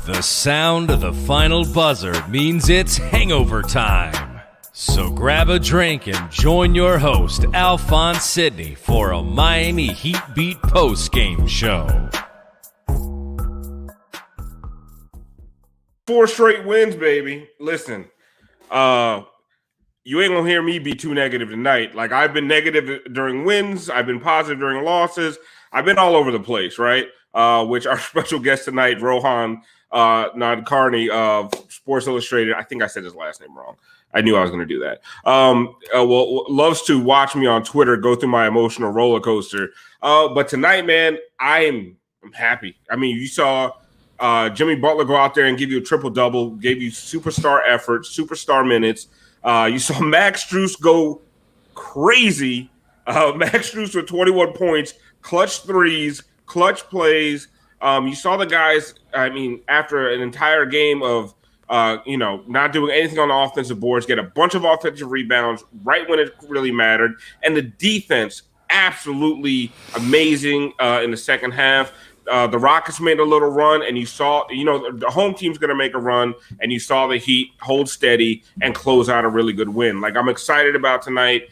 The sound of the final buzzer means it's hangover time. So grab a drink and join your host, Alphonse Sidney, for a Miami Heat Beat post-game show. 4 straight wins, baby. Listen, you ain't gonna hear me be too negative tonight. Like, I've been negative during wins. I've been positive during losses. I've been all over the place, right? Which our special guest tonight, Rohan Nadkarni of Sports Illustrated. I think I said his last name wrong. I knew I was going to do that. Loves to watch me on Twitter go through my emotional roller coaster. But tonight, man, I'm happy. I mean, you saw Jimmy Butler go out there and give you a triple-double, gave you superstar effort, superstar minutes. You saw Max Strus go crazy. Max Strus with 21 points, clutch threes, clutch plays. You saw the guys, I mean, after an entire game of, not doing anything on the offensive boards, get a bunch of offensive rebounds right when it really mattered. And the defense, absolutely amazing in the second half. The Rockets made a little run, and you saw, the home team's going to make a run, and you saw the Heat hold steady and close out a really good win. Like, I'm excited about tonight.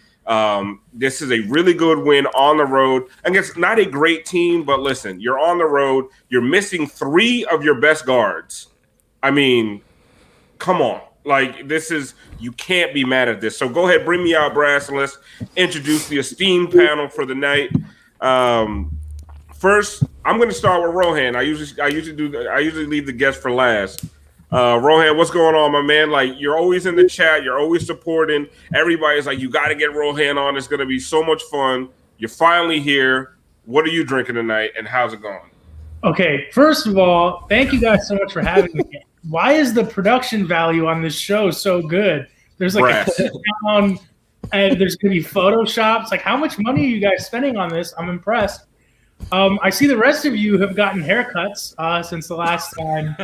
This is a really good win on the road against not a great team, but listen, you're on the road. You're missing 3 of your best guards. I mean, come on. Like, you can't be mad at this. So go ahead, bring me out, Brass, and let's introduce the esteemed panel for the night. First, I'm going to start with Rohan. I usually leave the guest for last. Rohan, what's going on, my man? Like, you're always in the chat. You're always supporting. Everybody's like, you got to get Rohan on. It's going to be so much fun. You're finally here. What are you drinking tonight, and how's it going? Okay, first of all, thank you guys so much for having me. Why is the production value on this show so good? There's like a down, and there's going to be photoshops. Like, how much money are you guys spending on this? I'm impressed. I see the rest of you have gotten haircuts since the last time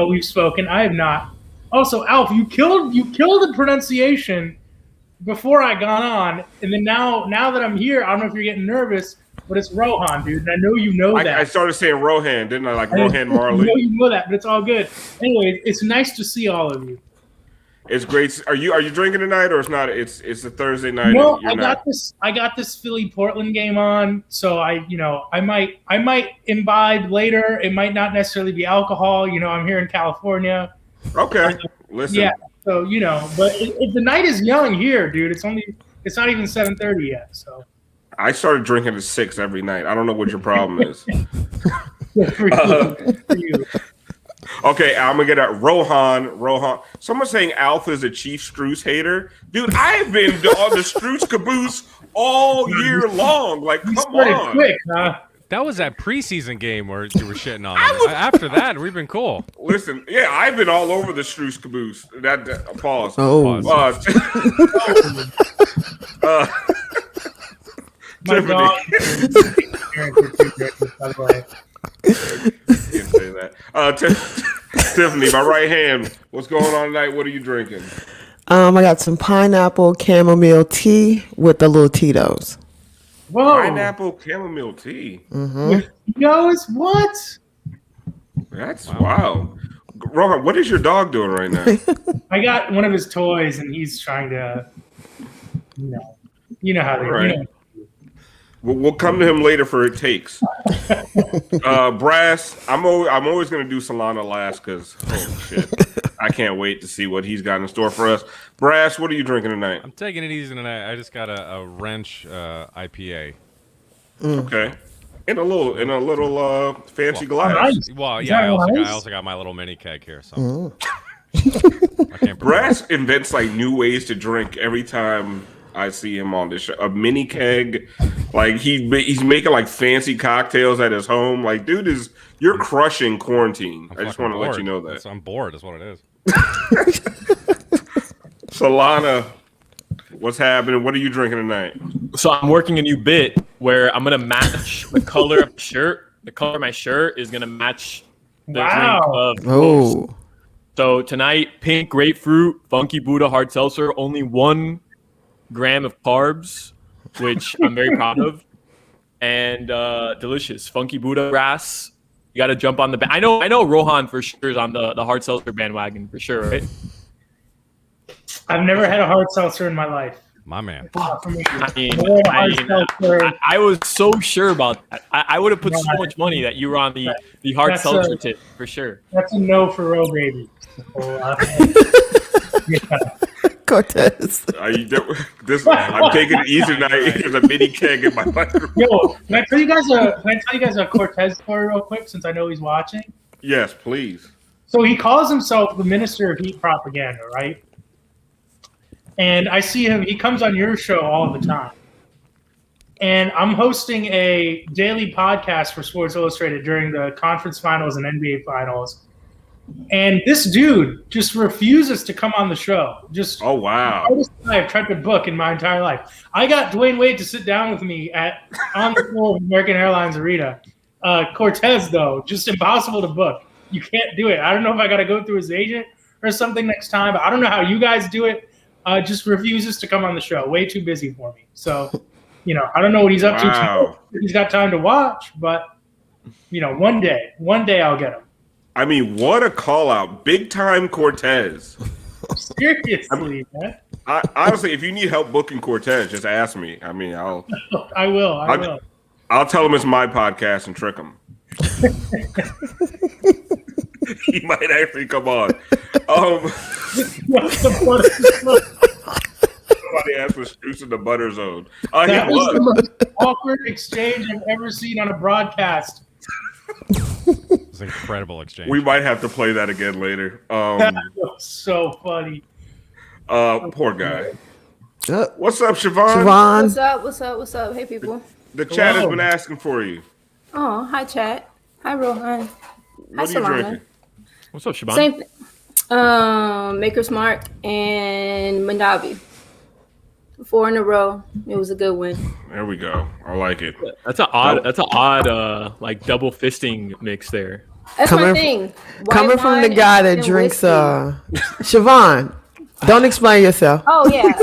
we've spoken. I have not. Also, Alf, you killed the pronunciation before I got on, and then now that I'm here, I don't know if you're getting nervous, but it's Rohan, dude. And I know you know that. I started saying Rohan, didn't I? Like Rohan Marley. I know you know that, but it's all good. Anyway, it's nice to see all of you. It's great. Are you drinking tonight, or it's not? It's a Thursday night. No, I got this Philly Portland game on, so I might imbibe later. It might not necessarily be alcohol. I'm here in California. Okay, listen. Yeah, so but the night is young here, dude. It's not even 7:30 yet. So I started drinking at 6 every night. I don't know what your problem is. for you. Okay, I'm gonna get at Rohan. Someone's saying Alpha is a Chief Strus hater. Dude, I've been on the Strus caboose all year long. Like, come on. Quick, huh? That was that preseason game where you were shitting on him. After that, we've been cool. Listen, yeah, I've been all over the Strus caboose. Pause. Oh. My Tiffany. dog. By the way. Can't say that. Tiffany, my right hand. What's going on tonight? What are you drinking? I got some pineapple chamomile tea with the little Tito's. Whoa. Pineapple chamomile tea. Mm-hmm. Tito's? What? That's wow. Rohan, what is your dog doing right now? I got one of his toys, and he's trying to, you know how they Right. We'll come to him later for it takes. Brass, I'm always going to do Solana last because, holy shit, I can't wait to see what he's got in store for us. Brass, what are you drinking tonight? I'm taking it easy tonight. I just got a wrench IPA. Okay, in a little fancy glass. Nice. Well, Is yeah, that I nice? also got my little mini keg here. So I can't Brass invents like new ways to drink every time I see him on this show. A mini keg, like he's making like fancy cocktails at his home. Like, dude, you're crushing quarantine. I just want to let you know that. I'm bored. That's what it is. Solana, what's happening? What are you drinking tonight? So I'm working a new bit where I'm gonna match the color of the shirt. The color of my shirt is gonna match the drink of most. So tonight, pink grapefruit, funky Buddha hard seltzer, only 1 gram of carbs, which I'm very proud of, and delicious funky Buddha grass You got to jump on the. I know. Rohan for sure is on the hard seltzer bandwagon for sure, right? I've never had a hard seltzer in my life. My man. I was so sure about that. I would have put so much money that you were on the hard seltzer tip for sure. That's a no for Ro baby. Cortez. I'm taking it easy tonight. There's a mini keg in my microphone. Yo, can I tell you guys a Cortez story real quick since I know he's watching? Yes, please. So he calls himself the Minister of Heat Propaganda, right? And I see him, he comes on your show all the time. And I'm hosting a daily podcast for Sports Illustrated during the conference finals and NBA finals. And this dude just refuses to come on the show. Oh, wow. I've tried to book in my entire life. I got Dwayne Wade to sit down with me on the floor of American Airlines Arena. Cortez, though, just impossible to book. You can't do it. I don't know if I got to go through his agent or something next time. But I don't know how you guys do it. Just refuses to come on the show. Way too busy for me. So, I don't know what he's up to. He's got time to watch, but, one day I'll get him. I mean, what a call out. Big time Cortez. Seriously, man. Honestly, if you need help booking Cortez, just ask me. I mean, I will. I'll tell him it's my podcast and trick him. He might actually come on. Somebody asked for Struce in the butter zone. That was the most awkward exchange I've ever seen on a broadcast. It's an incredible exchange. We might have to play that again later. That was so funny. Poor guy. What's up, Siobhan? What's up? Hey, people. The chat has been asking for you. Oh, hi, chat. Hi, Rohan. What are you drinking? What's up, Siobhan? Same thing. Maker's Mark and Mandavi. 4 in a row. It was a good win. There we go. I like it. That's an odd like double fisting mix there. That's my thing. Coming from the guy that drinks Siobhan, don't explain yourself. Oh yeah.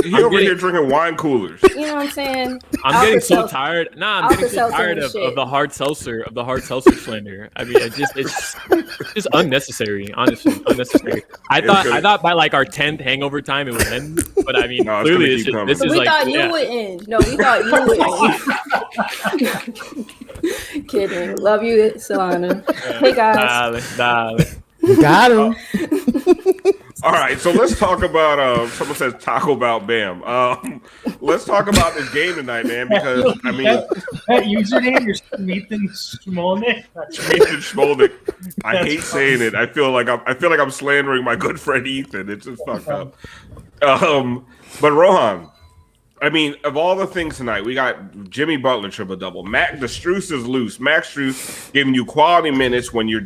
He over here drinking wine coolers. You know what I'm saying? I'm getting so tired. I'm getting so tired of the hard seltzer slander. I mean, it's just unnecessary. Honestly, unnecessary. I thought by like our 10th hangover time it would end, but I mean, clearly it's just, this is we like. Thought you would end. No, we thought you would end. Kidding. Love you, Solana. Hey guys. Darling. Got him. All right, so let's talk about. Someone says Taco Bell, bam. Let's talk about this game tonight, man. Because I mean, that username is Nathan Smolnik. Nathan Smolnik. I hate saying it. I feel like I'm slandering my good friend Ethan. It's just fucked up. But Rohan, I mean, of all the things tonight, we got Jimmy Butler triple double. The Struce is loose. Max Struce giving you quality minutes when you're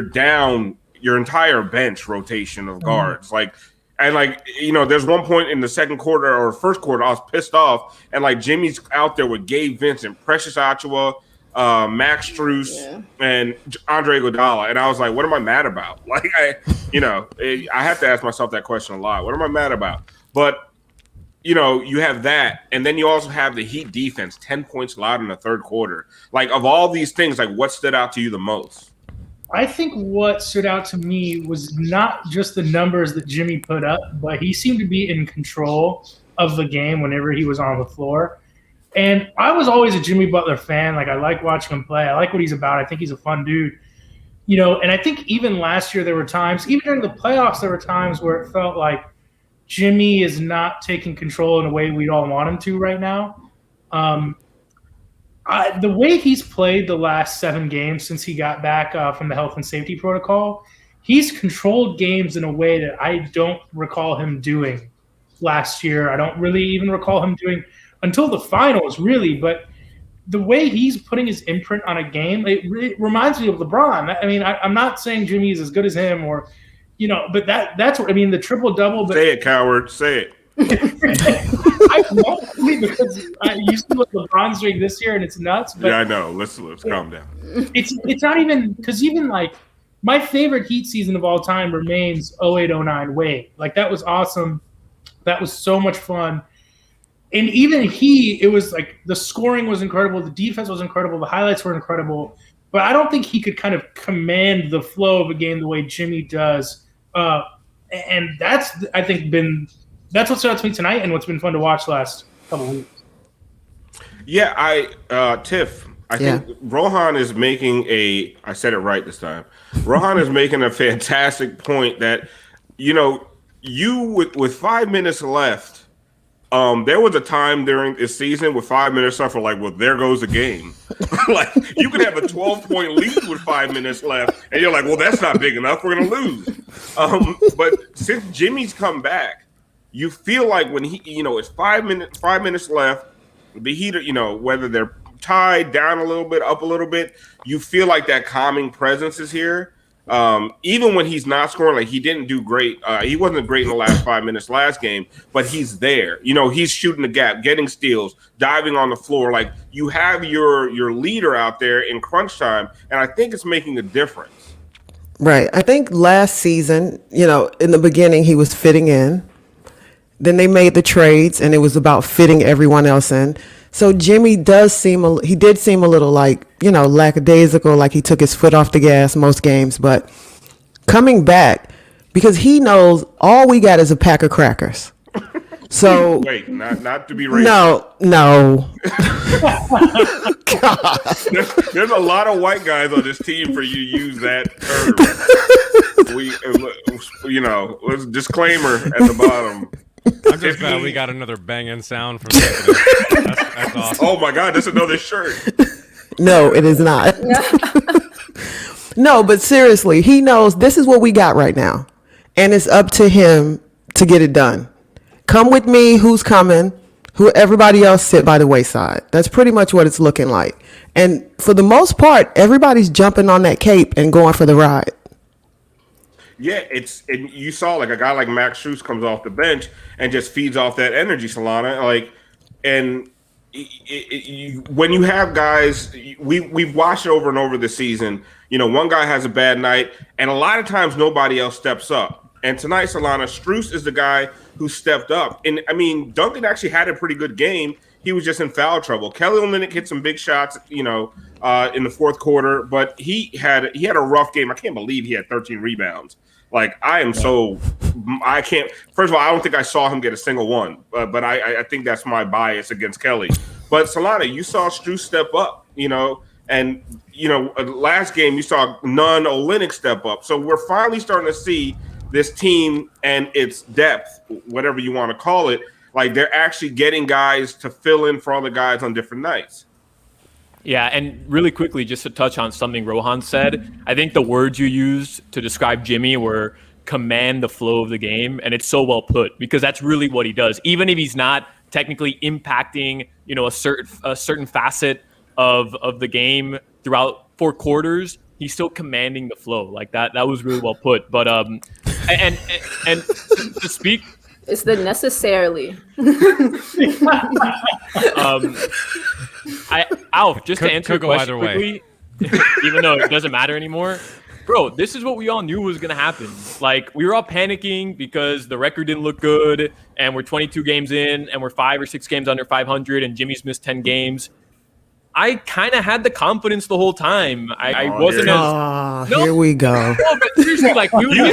down your entire bench rotation of guards. There's one point in the second quarter or first quarter, I was pissed off, and like Jimmy's out there with Gabe Vincent, Precious Achiuwa, Max Struce, and Andre Iguodala, and I was like, what am I mad about? Like, I have to ask myself that question a lot. What am I mad about? But you have that, and then you also have the Heat defense, 10 points allowed in the third quarter. Like, of all these things, like, what stood out to you the most? I think what stood out to me was not just the numbers that Jimmy put up, but he seemed to be in control of the game whenever he was on the floor. And I was always a Jimmy Butler fan. Like, I like watching him play. I like what he's about. I think he's a fun dude. And I think even last year there were times, even during the playoffs, there were times where it felt like Jimmy is not taking control in a way we'd all want him to right now. The way he's played the last 7 games since he got back from the health and safety protocol, he's controlled games in a way that I don't recall him doing last year. I don't really even recall him doing until the finals, really. But the way he's putting his imprint on a game, it reminds me of LeBron. I mean, I'm not saying Jimmy is as good as him or, but that's what I mean, the triple-double. Say it, coward. Say it. I won't because you see what LeBron's doing this year, and it's nuts. But yeah, I know. Let's calm down. It's not even because even like my favorite Heat season of all time remains 08-09 Wade. Like that was awesome. That was so much fun. And even it was like the scoring was incredible, the defense was incredible, the highlights were incredible. but I don't think he could kind of command the flow of a game the way Jimmy does. And that's, I think, that's what stood out to me tonight and what's been fun to watch the last couple weeks. Yeah, Tiff, I think Rohan is making I said it right this time. Rohan is making a fantastic point that, with 5 minutes left, there was a time during this season with 5 minutes left, like, well, there goes the game. Like, you could have a 12-point lead with 5 minutes left, and you're like, well, that's not big enough. We're going to lose. But since Jimmy's come back, you feel like when it's 5 minutes left, the Heat, whether they're tied, down a little bit, up a little bit, you feel like that calming presence is here. Even when he's not scoring, like he didn't do great. He wasn't great in the last 5 minutes last game, but he's there. He's shooting the gap, getting steals, diving on the floor. Like you have your leader out there in crunch time, and I think it's making a difference. Right. I think last season, in the beginning, he was fitting in. Then they made the trades, and it was about fitting everyone else in. So Jimmy did seem a little like, lackadaisical, like he took his foot off the gas most games. But coming back, because he knows all we got is a pack of crackers. So wait, not to be racist. No. God. There's a lot of white guys on this team for you to use that term. Disclaimer at the bottom. I'm just glad we got another banging sound from that's awesome. Oh my God, that's another shirt. No, it is not. No, but seriously, he knows this is what we got right now. And it's up to him to get it done. Come with me, who's coming? Everybody else sit by the wayside. That's pretty much what it's looking like. And for the most part, everybody's jumping on that cape and going for the ride. Yeah, and you saw like a guy like Max Strus comes off the bench and just feeds off that energy, Solana. When you have guys, we've watched it over and over this season. One guy has a bad night, and a lot of times nobody else steps up. And tonight, Solana, Strus is the guy who stepped up. And I mean, Duncan actually had a pretty good game. He was just in foul trouble. Kelly Olynyk hit some big shots, in the fourth quarter, but he had a rough game. I can't believe he had 13 rebounds. Like I can't. First of all, I don't think I saw him get a single one, but I think that's my bias against Kelly. But Solana, you saw Strus step up, and last game you saw Olynyk step up. So we're finally starting to see this team and its depth, whatever you want to call it. Like they're actually getting guys to fill in for other guys on different nights. Yeah, and really quickly, just to touch on something Rohan said, I think the words you used to describe Jimmy were command the flow of the game, and it's so well put because that's really what he does. Even if he's not technically impacting, a certain facet of the game throughout 4 quarters, he's still commanding the flow. Like that was really well put. But and to speak. It's the necessarily. Alf, just to answer your question quickly, even though it doesn't matter anymore, bro, this is what we all knew was going to happen. Like, we were all panicking because the record didn't look good, and we're 22 games in, and we're 5 or 6 games under 500, and Jimmy's missed 10 games. I kind of had the confidence the whole time. I wasn't as. Here we go. No, but seriously, like we would you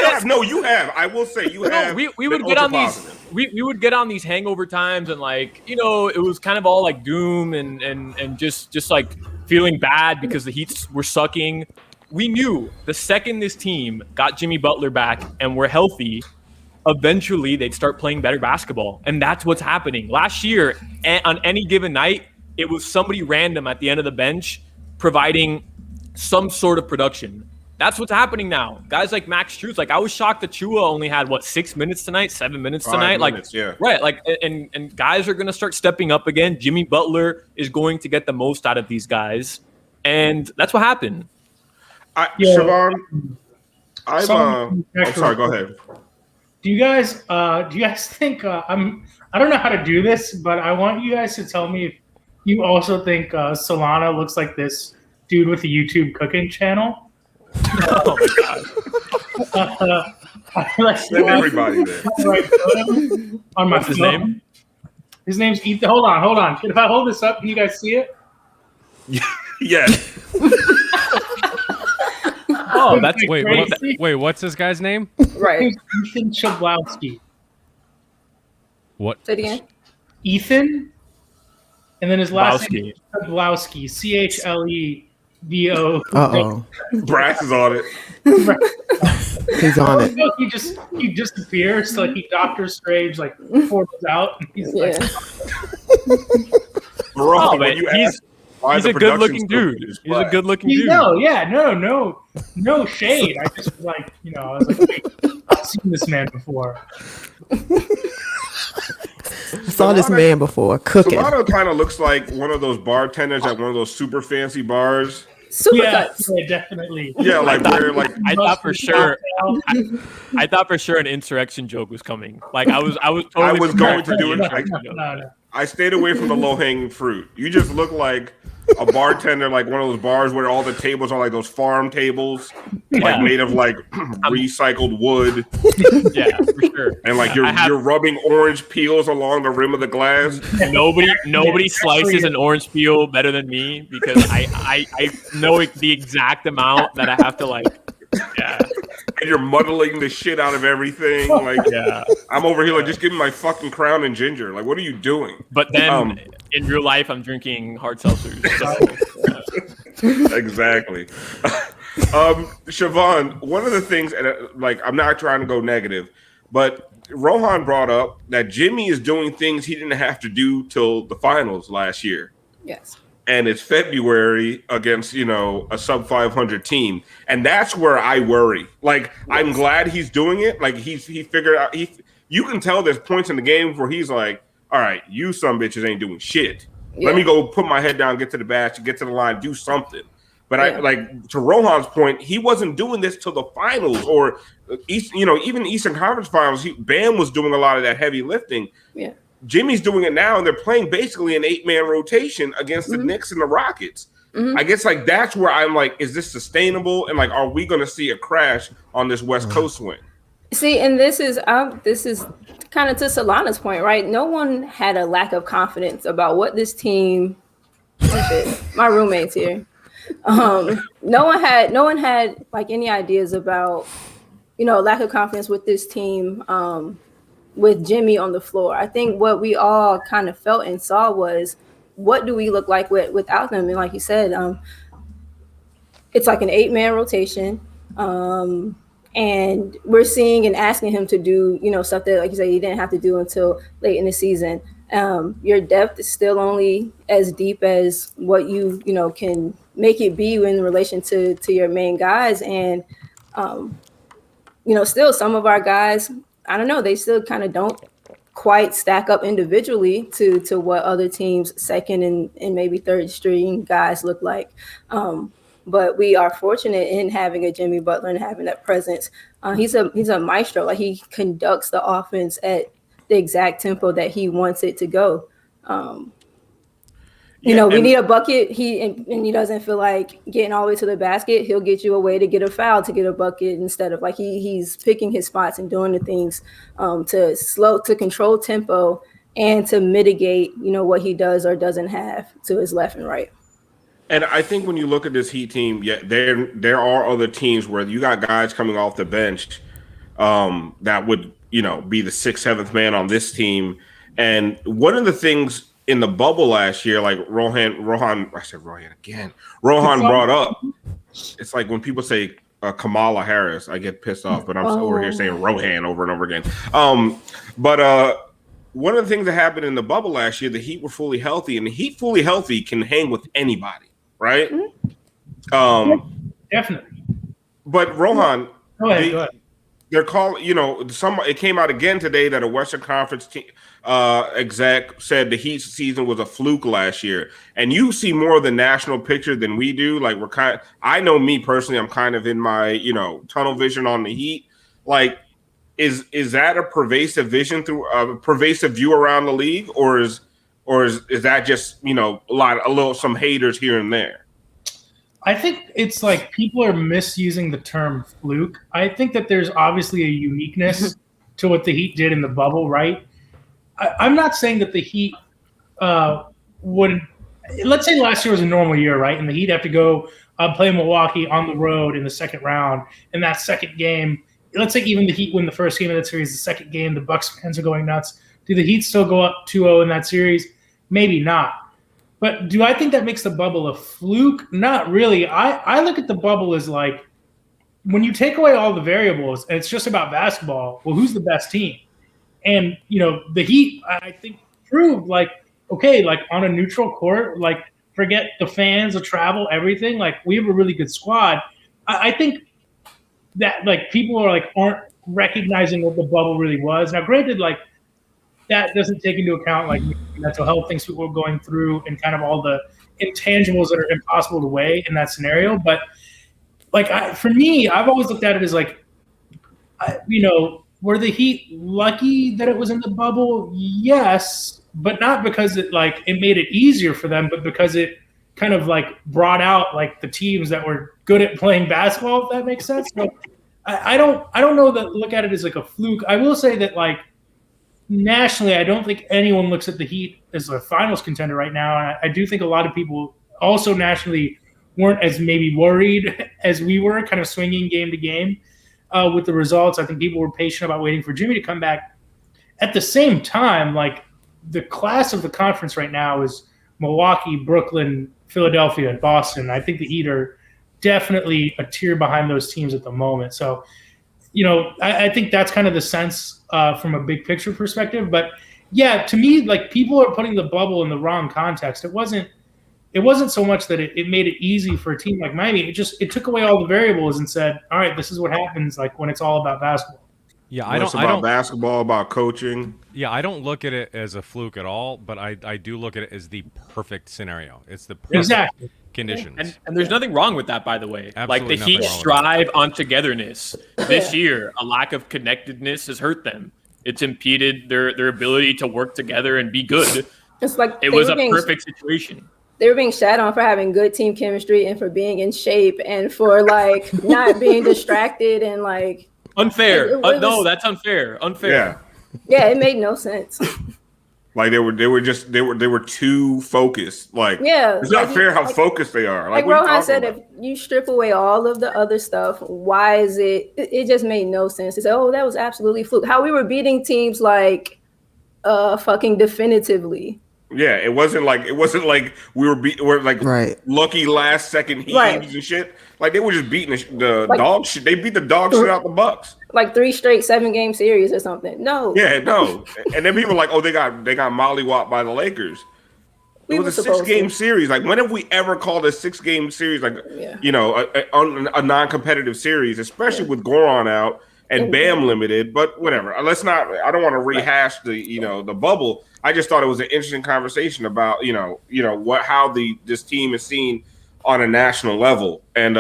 have. I will say you have. We would get on these. We would get on these hangover times, and it was kind of all like doom and just like feeling bad because the Heat were sucking. We knew the second this team got Jimmy Butler back and we're healthy, eventually they'd start playing better basketball, and that's what's happening. Last year, on any given night, it was somebody random at the end of the bench providing some sort of production. That's what's happening now. Guys like Max Strus, I was shocked that Chua only had 6 minutes tonight, 7 minutes tonight. 5 minutes, yeah. Right. And guys are going to start stepping up again. Jimmy Butler is going to get the most out of these guys, and that's what happened. Siobhan, I'm sorry. Go ahead. Do you guys think I don't know how to do this, but I want you guys to tell me if you also think Solana looks like this dude with a YouTube cooking channel? Oh my god! Send everybody there. On my What's his name? His name's Ethan. Hold on. If I hold this up, can you guys see it? Yes. Oh, that's wait. What's this guy's name? Right. Ethan Chablowski. What? Say it again. Ethan, and then his last name Chablowski. is Chablowski. CHLEBO. Uh-oh. Brass is on it. He's on it. He disappears. Like he Doctor Strange like portals out. And he's like, Rohan, man, when you he's ask why a the good-looking production dude. is He's a black. good-looking dude. no shade. I just was like, I was like, wait, I've seen this man before. I saw this man before cooking. Solana kind of looks like one of those bartenders at one of those super fancy bars. Supercuts. Yeah, definitely. Yeah, like where like I thought for sure. I thought for sure an insurrection joke was coming. Like I was totally. I was going prepared to for do the it. insurrection joke. No. I stayed away from the low hanging fruit. You just look like a bartender, like one of those bars where all the tables are like those farm tables, like Yeah. made of like recycled wood, Yeah, for sure. and like you're rubbing orange peels along the rim of the glass. Nobody slices an orange peel better than me because I know the exact amount that I have to like. Yeah. And you're muddling the shit out of everything. Like, Yeah. I'm over here like, just give me my fucking Crown and ginger. Like, what are you doing? But then in real life, I'm drinking hard seltzers. So, Exactly. Siobhan, one of the things, and like, I'm not trying to go negative, but Rohan brought up that Jimmy is doing things he didn't have to do till the finals last year. Yes. And it's February against, a sub 500 team. And that's where I worry. Like, I'm glad he's doing it. Like, he figured out, you can tell there's points in the game where he's like, all right, you some bitches ain't doing shit. Yeah. Let me go put my head down, get to the basket, get to the line, do something. But I like to Rohan's point, he wasn't doing this till the finals or even Eastern Conference Finals. Bam was doing a lot of that heavy lifting. Yeah. Jimmy's doing it now, and they're playing basically an 8-man rotation against the Knicks and the Rockets. I guess like that's where I'm like, is this sustainable? And like, are we going to see a crash on this West Coast swing? See, and this is kind of to Solana's point, right? No one had a lack of confidence about what this team. My roommate's here. No one had like any ideas about, lack of confidence with this team. With Jimmy on the floor, I think what we all kind of felt and saw was, what do we look like without them? And like you said, it's like an 8-man rotation. And we're seeing and asking him to do, stuff that, like you said, he didn't have to do until late in the season. Your depth is still only as deep as what you can make it be in relation to your main guys. And, still some of our guys, I don't know, they still kind of don't quite stack up individually to what other teams' second and maybe third string guys look like. But we are fortunate in having a Jimmy Butler and having that presence. He's a maestro. Like, he conducts the offense at the exact tempo that he wants it to go. We need a bucket. He doesn't feel like getting all the way to the basket. He'll get you a way to get a foul to get a bucket instead of like he's picking his spots and doing the things to control tempo and to mitigate what he does or doesn't have to his left and right. And I think when you look at this Heat team, there are other teams where you got guys coming off the bench that would be the 6th, 7th man on this team. And one of the things in the bubble last year, like Rohan brought up, it's like when people say Kamala Harris, I get pissed off, but I'm over here saying Rohan over and over again. But one of the things that happened in the bubble last year, the Heat were fully healthy, and the Heat fully healthy can hang with anybody, right? Definitely. But Rohan, go ahead. They're calling, it came out again today that a Western Conference exec said the Heat season was a fluke last year. And you see more of the national picture than we do. Like, I know me personally, I'm kind of in my, tunnel vision on the Heat. Like, is that a pervasive vision through a pervasive view around the league, or is that just, some haters here and there? I think it's like people are misusing the term fluke. I think that there's obviously a uniqueness to what the Heat did in the bubble, right? I'm not saying that the Heat would let's say last year was a normal year, right? And the Heat have to go play Milwaukee on the road in the second round. In that second game, let's say even the Heat win the first game of that series, the second game, the Bucks fans are going nuts. Do the Heat still go up 2-0 in that series? Maybe not. But do I think that makes the bubble a fluke? Not really. I look at the bubble as like, when you take away all the variables and it's just about basketball, well, who's the best team? And, the Heat, I think, proved like, okay, like on a neutral court, like forget the fans, the travel, everything. Like we have a really good squad. I think that like people aren't recognizing what the bubble really was. Now, granted, like that doesn't take into account like mental health things people are going through and kind of all the intangibles that are impossible to weigh in that scenario. But like for me, I've always looked at it as like, were the Heat lucky that it was in the bubble? Yes, but not because it made it easier for them, but because it kind of like brought out like the teams that were good at playing basketball, if that makes sense. So I don't know that look at it as like a fluke. I will say that like nationally, I don't think anyone looks at the Heat as a finals contender right now. And I do think a lot of people also nationally weren't as maybe worried as we were, kind of swinging game to game with the results. I think people were patient about waiting for Jimmy to come back. At the same time, like the class of the conference right now is Milwaukee, Brooklyn, Philadelphia, and Boston. I think the Heat are definitely a tier behind those teams at the moment. So, I think that's kind of the sense from a big picture perspective. But yeah, to me, like people are putting the bubble in the wrong context. It wasn't so much that it made it easy for a team like Miami. It took away all the variables and said, all right, this is what happens like when it's all about basketball. Yeah, I don't basketball, about coaching. Yeah, I don't look at it as a fluke at all, but I do look at it as the perfect scenario. It's the perfect conditions. And there's nothing wrong with that, by the way. Absolutely like the Heat strive on togetherness. This year, a lack of connectedness has hurt them. It's impeded their ability to work together and be good. It's like it was a perfect situation. They were being shat on for having good team chemistry and for being in shape and for like not being distracted and like unfair. No, that's unfair. Unfair. Yeah, it made no sense. Like they were too focused. Like it's not fair how focused they are. Like Rohan said, if you strip away all of the other stuff, why is it just made no sense to say, oh, that was absolutely fluke. How we were beating teams like fucking definitively. Yeah, it wasn't like we're like lucky last second heats and shit. Like they were just beating the dog shit. They beat the dog shit out the Bucks. Like 3 straight 7-game series or something. No. Yeah, no. And then people are like, oh, they got mollywopped by the Lakers. It was a 6-game series. Like when have we ever called a 6-game series like a non-competitive series, especially with Goran out and Bam limited? But whatever. I don't want to rehash the bubble. I just thought it was an interesting conversation about how this team is seen on a national level. And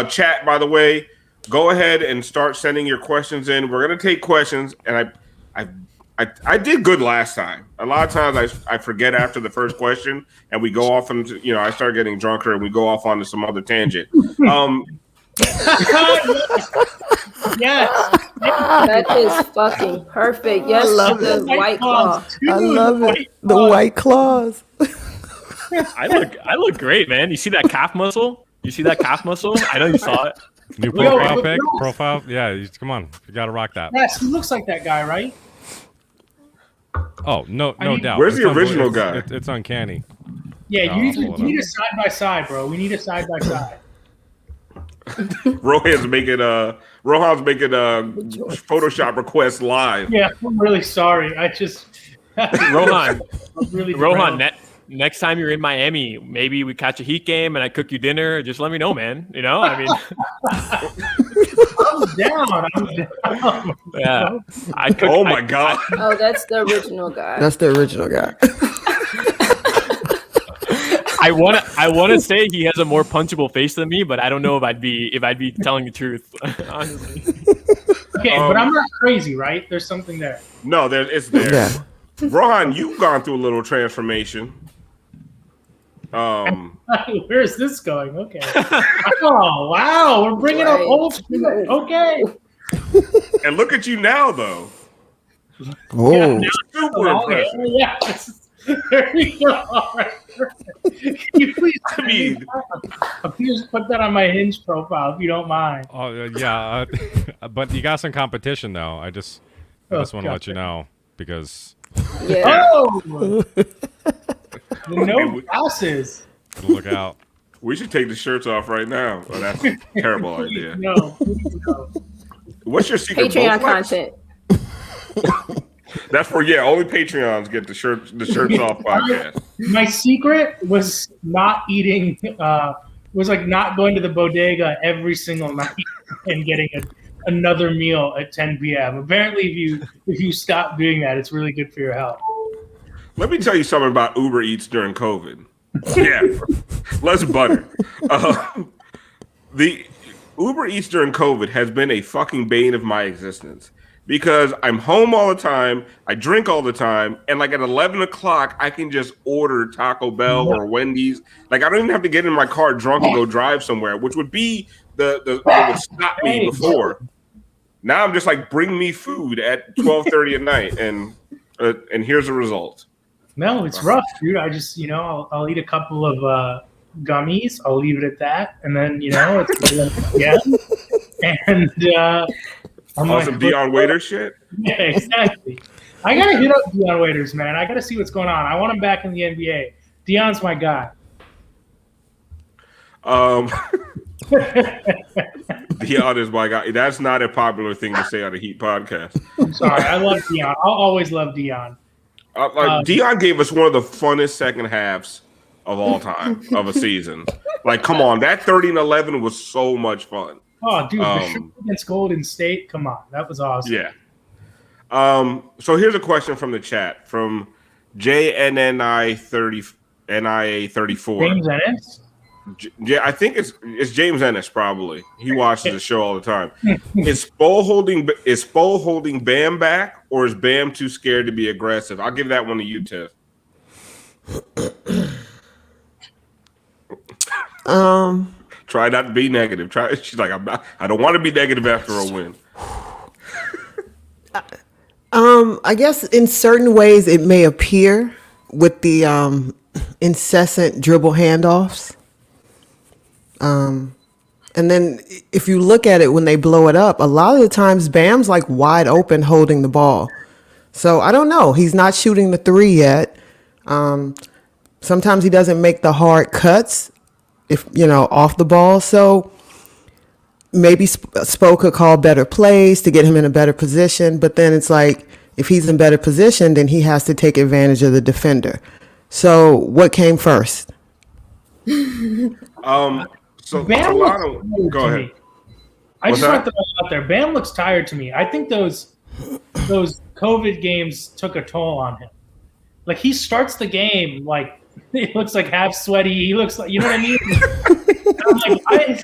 chat, by the way, go ahead and start sending your questions in. We're gonna take questions, and I did good last time. A lot of times I forget after the first question, and we go off into I start getting drunker, and we go off onto some other tangent. Yes. That is fucking perfect. Yes, I love the White Claw. I love it. The White Claws. I look great, man. You see that calf muscle? I know you saw it. New profile pic? Profile? Yeah, come on. You got to rock that. Yes, he looks like that guy, right? Oh, no doubt. Where's the original guy? It's uncanny. Yeah, you need a side-by-side, bro. We need a side-by-side. Rohan's making Photoshop requests live. Yeah, I'm really sorry. Rohan, really next time you're in Miami, maybe we catch a Heat game and I cook you dinner. Just let me know, man. I mean, I'm down. Yeah, oh my god. Oh, that's the original guy. I want to say he has a more punchable face than me, but I don't know if I'd be telling the truth, honestly. Okay, but I'm not crazy, right? There's something there. No, it's there. Yeah. Rohan, you've gone through a little transformation. Where's this going? Okay. Oh wow, we're bringing up old school. Okay. And look at you now, though. Oh, super impressive. Yeah. There we go. All right. Can you please, please put that on my Hinge profile if you don't mind. Oh yeah, but you got some competition though. I just want to let you know because no glasses. Look out. We should take the shirts off right now. Oh, that's a terrible idea. No. What's your secret? Patreon content. That's for only Patreons get the shirts off podcast. My secret was not eating. Was like not going to the bodega every single night and getting another meal at 10 p.m. Apparently, if you stop doing that, it's really good for your health. Let me tell you something about Uber Eats during COVID. Yeah, less butter. The Uber Eats during COVID has been a fucking bane of my existence because I'm home all the time, I drink all the time, and like at 11 o'clock, I can just order Taco Bell or Wendy's. Like I don't even have to get in my car drunk and go drive somewhere, which would be what would stop me before. Now I'm just like, bring me food at 12:30 at night, and here's the result. No, it's rough, dude. I just, I'll eat a couple of gummies. I'll leave it at that, and then, it's and I'm some Dion Waiters shit. Yeah, exactly. I gotta hit up Dion Waiters, man. I gotta see what's going on. I want him back in the NBA. Dion's my guy. Dion is my guy. That's not a popular thing to say on the Heat podcast. I'm sorry. I love Dion. I'll always love Dion. Dion gave us one of the funnest second halves of all time of a season. Like, come on, that 30-11 was so much fun. Oh, dude, the shirt against Golden State. Come on, that was awesome. Yeah. So here's a question from the chat from JNNI34. James Ennis? Yeah, I think it's James Ennis probably. He watches the show all the time. Is Spo holding Bam back, or is Bam too scared to be aggressive? I'll give that one to you, Tiff. Try not to be negative. She's like, I don't want to be negative after a win. I guess in certain ways it may appear with the incessant dribble handoffs. And then if you look at it when they blow it up, a lot of the times Bam's like wide open holding the ball. So I don't know. He's not shooting the three yet. Sometimes he doesn't make the hard cuts off the ball. So maybe Spo could call better plays to get him in a better position. But then it's like, if he's in better position, then he has to take advantage of the defender. So what came first? So Bam go ahead. I just want to throw it out there. Bam looks tired to me. I think those COVID games took a toll on him. Like, he starts the game like he looks like half sweaty. He looks like, you know what I mean?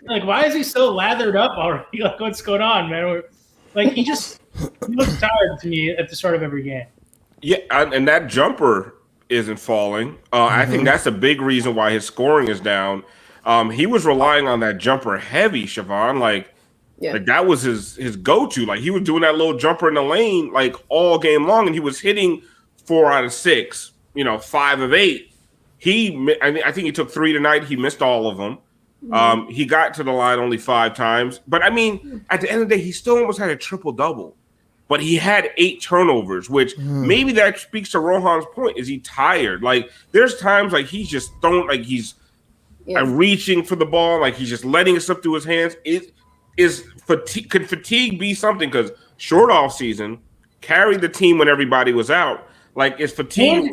I'm why is he so lathered up already? Like, what's going on, man? Like, he looks tired to me at the start of every game. Yeah, and that jumper isn't falling. I think that's a big reason why his scoring is down. He was relying on that jumper heavy, Siobhan. Like that was his go-to. Like, he was doing that little jumper in the lane like all game long, and he was hitting 4 out of 6. 5 of 8. I think he took 3 tonight. He missed all of them. He got to the line only 5 times. But I mean, at the end of the day, he still almost had a triple-double. But he had 8 turnovers, which maybe that speaks to Rohan's point. Is he tired? Like, there's times like he's just throwing, like he's reaching for the ball, like he's just letting it slip through his hands. Could fatigue be something? Because short off season carried the team when everybody was out. Like, is fatigue?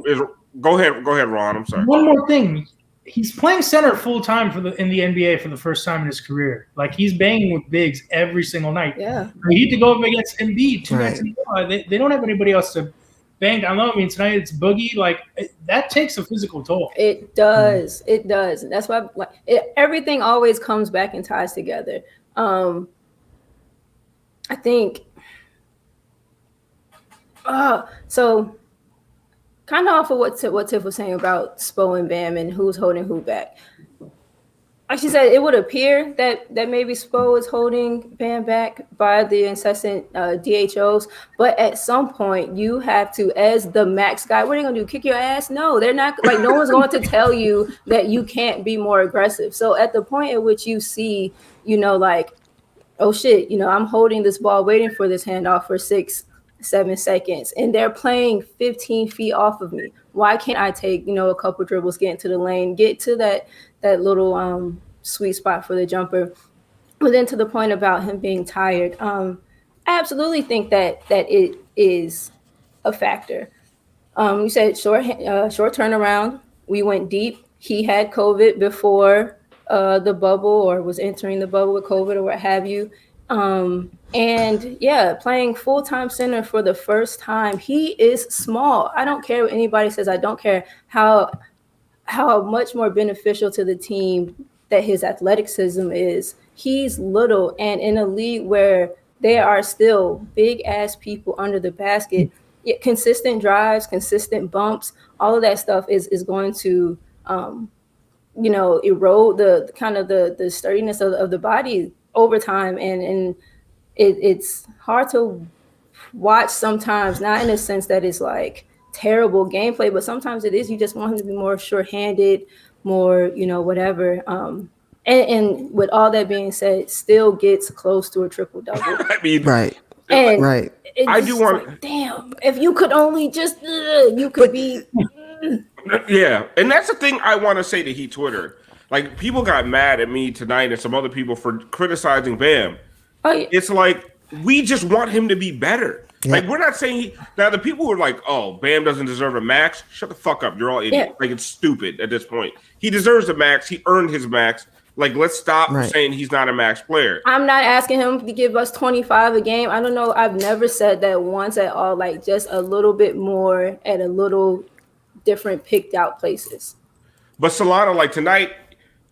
Go ahead, Ron. I'm sorry. One more thing. He's playing center full time in the NBA for the first time in his career. Like, he's banging with bigs every single night. Yeah, he had to go up against Embiid 2 nights in a row. They don't have anybody else to bang down low. I mean, tonight it's Boogie. Like, that takes a physical toll. It does. It does. And that's why everything always comes back and ties together. I think. So. Kind of off of what Tiff was saying about Spo and Bam and who's holding who back. like she said, it would appear that maybe Spo is holding Bam back by the incessant DHOs. But at some point, you have to, as the max guy, what are they going to do? Kick your ass? No, they're not. Like, no one's going to tell you that you can't be more aggressive. So at the point at which you see, like, oh, shit, I'm holding this ball, waiting for this handoff for 6-7 seconds, and they're playing 15 feet off of me. Why can't I take, a couple dribbles, get into the lane, get to that little sweet spot for the jumper? But then to the point about him being tired, I absolutely think that it is a factor. You said short turnaround. We went deep. He had COVID before the bubble, or was entering the bubble with COVID or what have you. And yeah, playing full-time center for the first time. He is small. I don't care what anybody says. I don't care how much more beneficial to the team that his athleticism is. He's little, and in a league where there are still big-ass people under the basket, consistent drives, consistent bumps, all of that stuff is going to erode the kind of the sturdiness of the body over time, and it's hard to watch sometimes, not in a sense that it's like terrible gameplay, but sometimes it is. You just want him to be more sure-handed, more, whatever. And with all that being said, still gets close to a triple-double. I mean, right. And right. I do want. Like, damn, if you could only just, you could be. Yeah, and that's the thing I want to say to Heat Twitter. Like, people got mad at me tonight and some other people for criticizing Bam. Oh, yeah. It's like, we just want him to be better. Yeah. Like, we're not saying now the people who are like, oh, Bam doesn't deserve a max. Shut the fuck up. You're all idiots. Yeah. Like, it's stupid at this point. He deserves a max. He earned his max. Like, let's stop saying he's not a max player. I'm not asking him to give us 25 a game. I don't know. I've never said that once at all. Like, just a little bit more at a little different picked out places. But Solana, like tonight,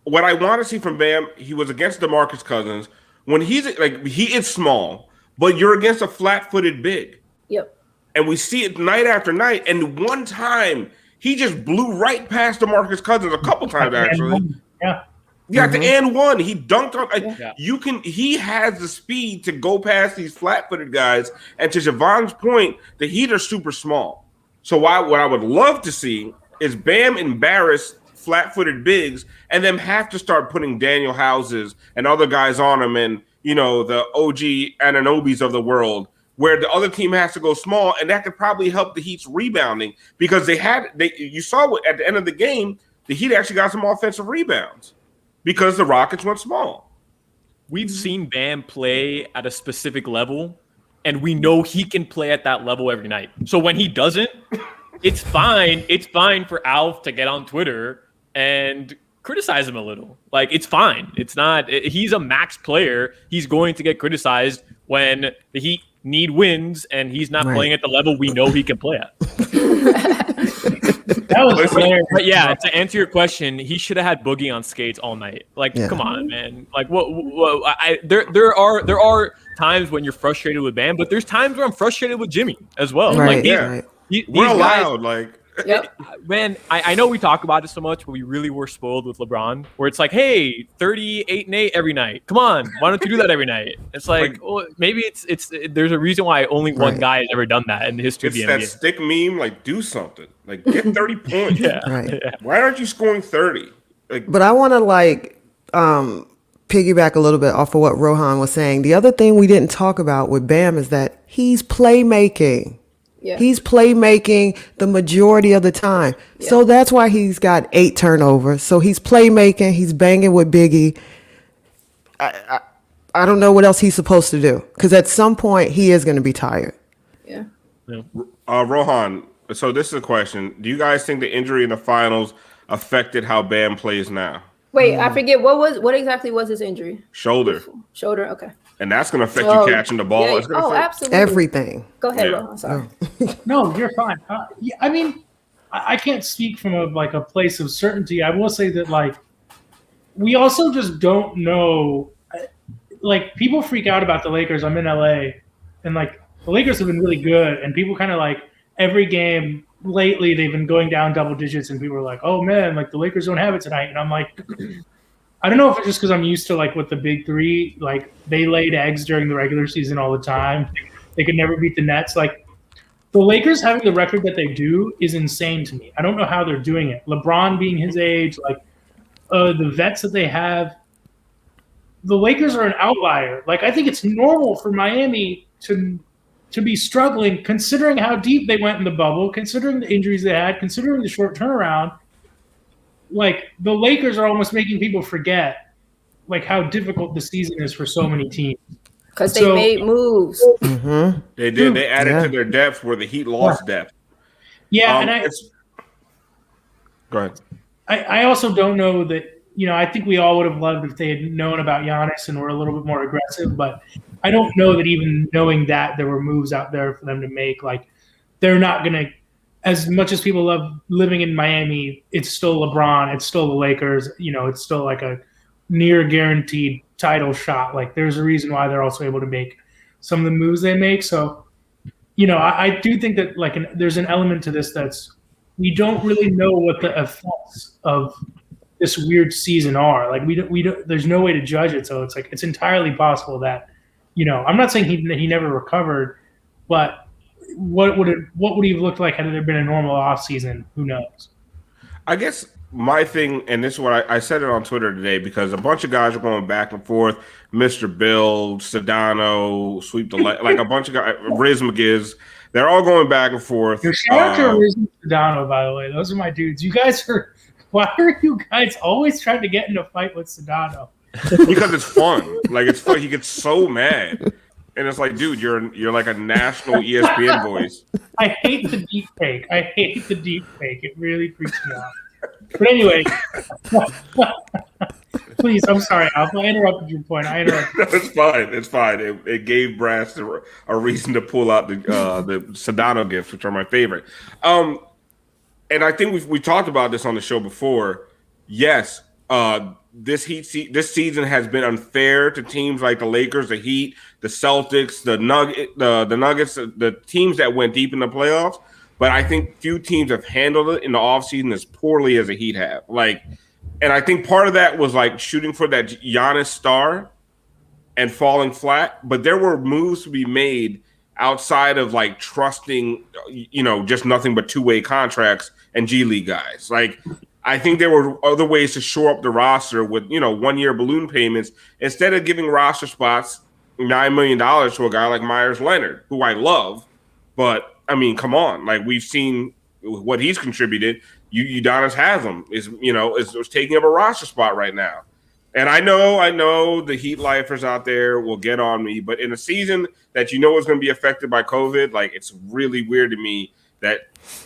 what I want to see from Bam, he was against DeMarcus Cousins. When he's like, he is small, but you're against a flat-footed big. Yep. And we see it night after night. And one time, he just blew right past DeMarcus Cousins a couple times, actually. Yeah. Yeah, at the and one, he dunked on. He has the speed to go past these flat-footed guys. And to Siobhan's point, the Heat are super small. So what I would love to see is Bam embarrass flat-footed bigs and then have to start putting Daniel Houses and other guys on him, and the OG Ananobis of the world, where the other team has to go small, and that could probably help the Heat's rebounding, because you saw at the end of the game, the Heat actually got some offensive rebounds because the Rockets went small. We've seen Bam play at a specific level, and we know he can play at that level every night. So when he doesn't, it's fine. It's fine for Alf to get on Twitter and criticize him a little. Like, it's fine. It's not. He's a max player. He's going to get criticized when the Heat need wins, and he's not playing at the level we know he can play at. That was hilarious. But yeah, to answer your question, he should have had Boogie on skates all night. Like, come on, man. Like, there are times when you're frustrated with Bam, but there's times where I'm frustrated with Jimmy as well. Right. Like, we're allowed, like. Yep. Man, I know we talk about it so much, but we really were spoiled with LeBron, where it's like, hey, 38-8 every night. Come on, why don't you do that every night? It's like, well, maybe it's there's a reason why only one guy has ever done that in the history of the NBA. It's that stick meme, like, do something. Like, get 30 points. Why aren't you scoring 30? Like, but I want to piggyback a little bit off of what Rohan was saying. The other thing we didn't talk about with Bam is that he's playmaking. Yeah. He's playmaking the majority of the time. Yeah. So that's why he's got 8 turnovers. So he's playmaking. He's banging with Biggie. I don't know what else he's supposed to do, because at some point he is going to be tired. Yeah. Rohan, so this is a question. Do you guys think the injury in the finals affected how Bam plays now? Wait, I forget. What exactly was his injury? Shoulder. Okay. And that's going to affect you catching the ball. Yeah. It's gonna affect absolutely. Everything. Go ahead, Rohan. Sorry. No, you're fine. I mean, I can't speak from a place of certainty. I will say that, we also just don't know. Like, people freak out about the Lakers. I'm in LA, and the Lakers have been really good, and people kind of every game lately they've been going down double digits, and people are like, "Oh man, the Lakers don't have it tonight," and I'm like, I don't know if it's just because I'm used to like with the big three, like they laid eggs during the regular season all the time. They could never beat the Nets. Like the Lakers having the record that they do is insane to me. I don't know how they're doing it. LeBron being his age, like the vets that they have. The Lakers are an outlier. Like I think it's normal for Miami to be struggling, considering how deep they went in the bubble, considering the injuries they had, considering the short turnaround. Like the Lakers are almost making people forget like how difficult the season is for so many teams. Because they made moves. Mm-hmm. They did. They added to their depth where the Heat lost depth. Yeah, go ahead. I also don't know that, I think we all would have loved if they had known about Giannis and were a little bit more aggressive, but I don't know that even knowing that there were moves out there for them to make. Like they're not going to, as much as people love living in Miami, it's still LeBron, it's still the Lakers, it's still like a near guaranteed title shot. Like there's a reason why they're also able to make some of the moves they make. So, I do think that like there's an element to this that's we don't really know what the effects of this weird season are. Like we don't there's no way to judge it. So it's like it's entirely possible that, I'm not saying he never recovered, but what would he have looked like had there been a normal off season? Who knows? I guess my thing, and this is what I said it on Twitter today, because a bunch of guys are going back and forth. Mr. Bill, Sedano, Sweep the like a bunch of guys, Riz McGiz, they're all going back and forth. Shout out to Riz and Sedano, by the way. Those are my dudes. You guys why are you guys always trying to get in a fight with Sedano? Because it's fun. Like it's fun. He gets so mad. And it's like, dude, you're like a national ESPN voice. I hate the deep fake. It really freaks me out. But anyway, please, I'm sorry, Alf. I interrupted your point. No, it's fine. It gave Brass a reason to pull out the Sedano gifts, which are my favorite. And I think we talked about this on the show before. Yes, this season has been unfair to teams like the Lakers, the Heat, the Celtics, the Nuggets, the teams that went deep in the playoffs. But I think few teams have handled it in the offseason as poorly as the Heat have. And I think part of that was like shooting for that Giannis star and falling flat. But there were moves to be made outside of like trusting, just nothing but two-way contracts and G League guys. Like, I think there were other ways to shore up the roster with, 1 year balloon payments instead of giving roster spots $9 million to a guy like Myers Leonard, who I love. But I mean, come on. Like we've seen what he's contributed. Udonis Haslem is taking up a roster spot right now. And I know the Heat lifers out there will get on me, but in a season that is going to be affected by COVID, like it's really weird to me that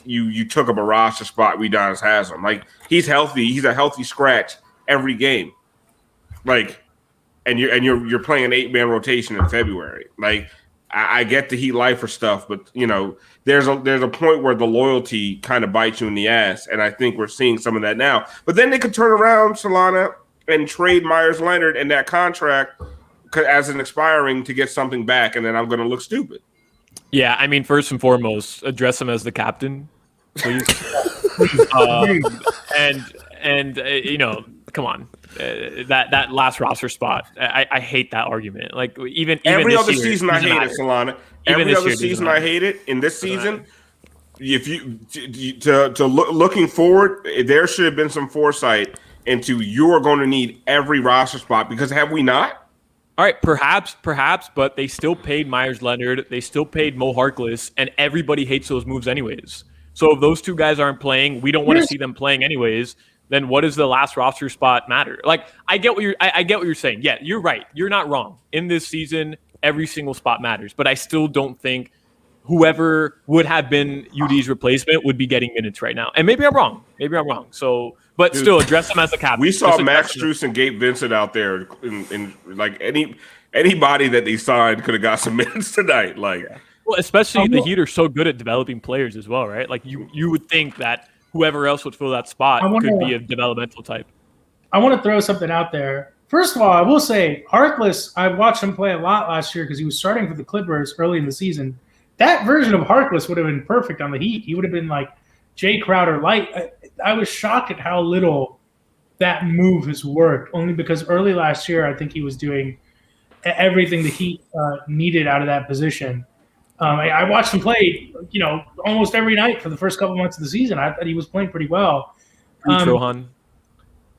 you took up a roster spot with Udonis Haslem. Like he's healthy. He's a healthy scratch every game. Like, and you're playing an 8-man rotation in February. Like, I get the Heat lifer stuff, but there's a point where the loyalty kind of bites you in the ass, and I think we're seeing some of that now. But then they could turn around, Solana, and trade Myers Leonard and that contract as an expiring to get something back, and then I'm going to look stupid. Yeah, I mean, first and foremost, address him as the captain, please. Come on. That last roster spot, I hate that argument. Like even every other year, season I hate it, Solana. Every other season I hate it. In this season, if you looking forward, there should have been some foresight into you're going to need every roster spot, because have we not? All right, perhaps, but they still paid Myers Leonard, they still paid Mo Harkless, and everybody hates those moves anyways. So if those two guys aren't playing, we don't want to see them playing anyways. Then what does the last roster spot matter? Like, I get what you're saying. Yeah, you're right. You're not wrong. In this season, every single spot matters. But I still don't think whoever would have been UD's replacement would be getting minutes right now. And maybe I'm wrong. So, but dude, still address them as a captain. We saw Max Strus and Gabe Vincent out there, in like anybody that they signed could have got some minutes tonight. Like, well, especially the Heat are so good at developing players as well, right? Like you would think that whoever else would fill that spot could be a developmental type. I want to throw something out there. First of all, I will say Harkless, I watched him play a lot last year because he was starting for the Clippers early in the season. That version of Harkless would have been perfect on the Heat. He would have been like Jay Crowder light. I was shocked at how little that move has worked, only because early last year, I think he was doing everything the Heat needed out of that position. I watched him play, almost every night for the first couple months of the season. I thought he was playing pretty well. Rohan.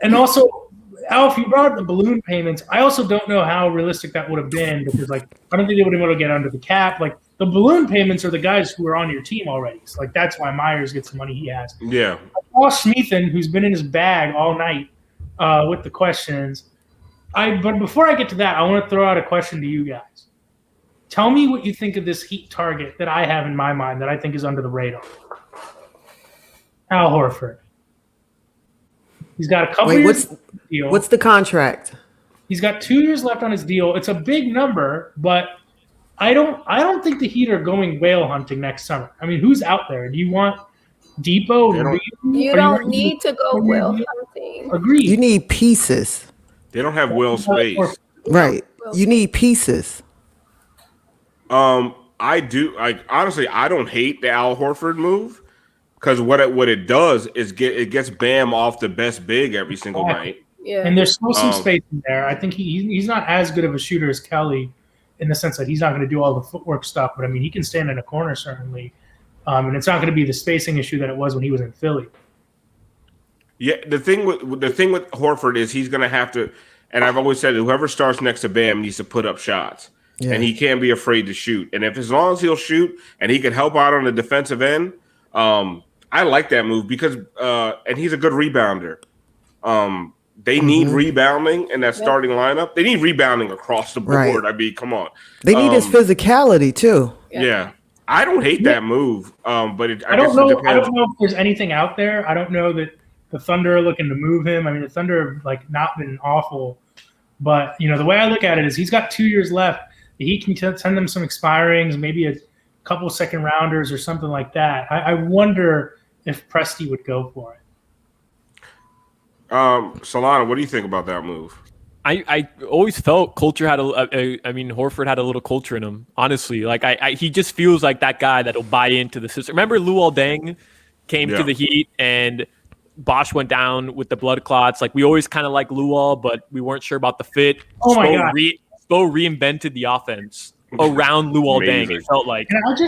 And also, Alf, you brought up the balloon payments. I also don't know how realistic that would have been because, I don't think they would have been able to get under the cap. The balloon payments are the guys who are on your team already. So, that's why Myers gets the money he has. Yeah. Paul Schmeathan, who's been in his bag all night with the questions. But before I get to that, I want to throw out a question to you guys. Tell me what you think of this Heat target that I have in my mind that I think is under the radar. Al Horford. He's got a couple years left on his deal. What's the contract? He's got 2 years left on his deal. It's a big number, but I don't think the Heat are going whale hunting next summer. I mean, who's out there? Do you want Depot? You don't need to go whale hunting. Agreed. You need pieces. They don't have whale space. Right. You need pieces. I do. Honestly, I don't hate the Al Horford move because what it does is it gets Bam off the best big every single night. Yeah. And there's still some space in there. I think he's not as good of a shooter as Kelly in the sense that he's not going to do all the footwork stuff, but I mean, he can stand in a corner certainly. And it's not going to be the spacing issue that it was when he was in Philly. Yeah, the thing with Horford is he's going to have to, and I've always said that whoever starts next to Bam needs to put up shots. Yeah. And he can't be afraid to shoot. And as long as he'll shoot and he can help out on the defensive end, I like that move because and he's a good rebounder. They need rebounding in that starting lineup. They need rebounding across the board. Right. I mean, come on. They need his physicality too. Yeah. I don't hate that move, but I don't know if there's anything out there. I don't know that the Thunder are looking to move him. I mean, the Thunder have not been awful, but the way I look at it is he's got 2 years left. He can send them some expirings, maybe a couple second rounders or something like that. I wonder if Presti would go for it. Solana, what do you think about that move? I always felt culture had Horford had a little culture in him. Honestly, he just feels like that guy that'll buy into the system. Remember Luol Deng came to the Heat and Bosch went down with the blood clots. We always kind of liked Luol, but we weren't sure about the fit. Oh my God. Spo reinvented the offense around Luol Deng. It felt like. And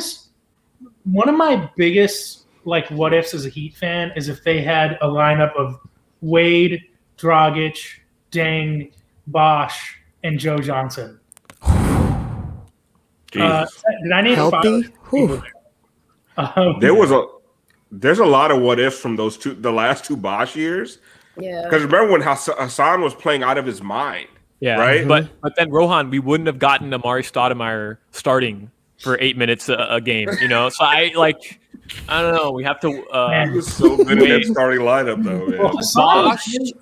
one of my biggest what ifs as a Heat fan is if they had a lineup of Wade, Dragic, Deng, Bosch, and Joe Johnson. Did I name healthy? There's a lot of what ifs from the last two Bosch years. Yeah. Because remember when Hassan was playing out of his mind. Yeah. Right. But then Rohan, we wouldn't have gotten Amari Stoudemire starting for 8 minutes a game. So I don't know. We have to. He was so good in that starting lineup though. Man.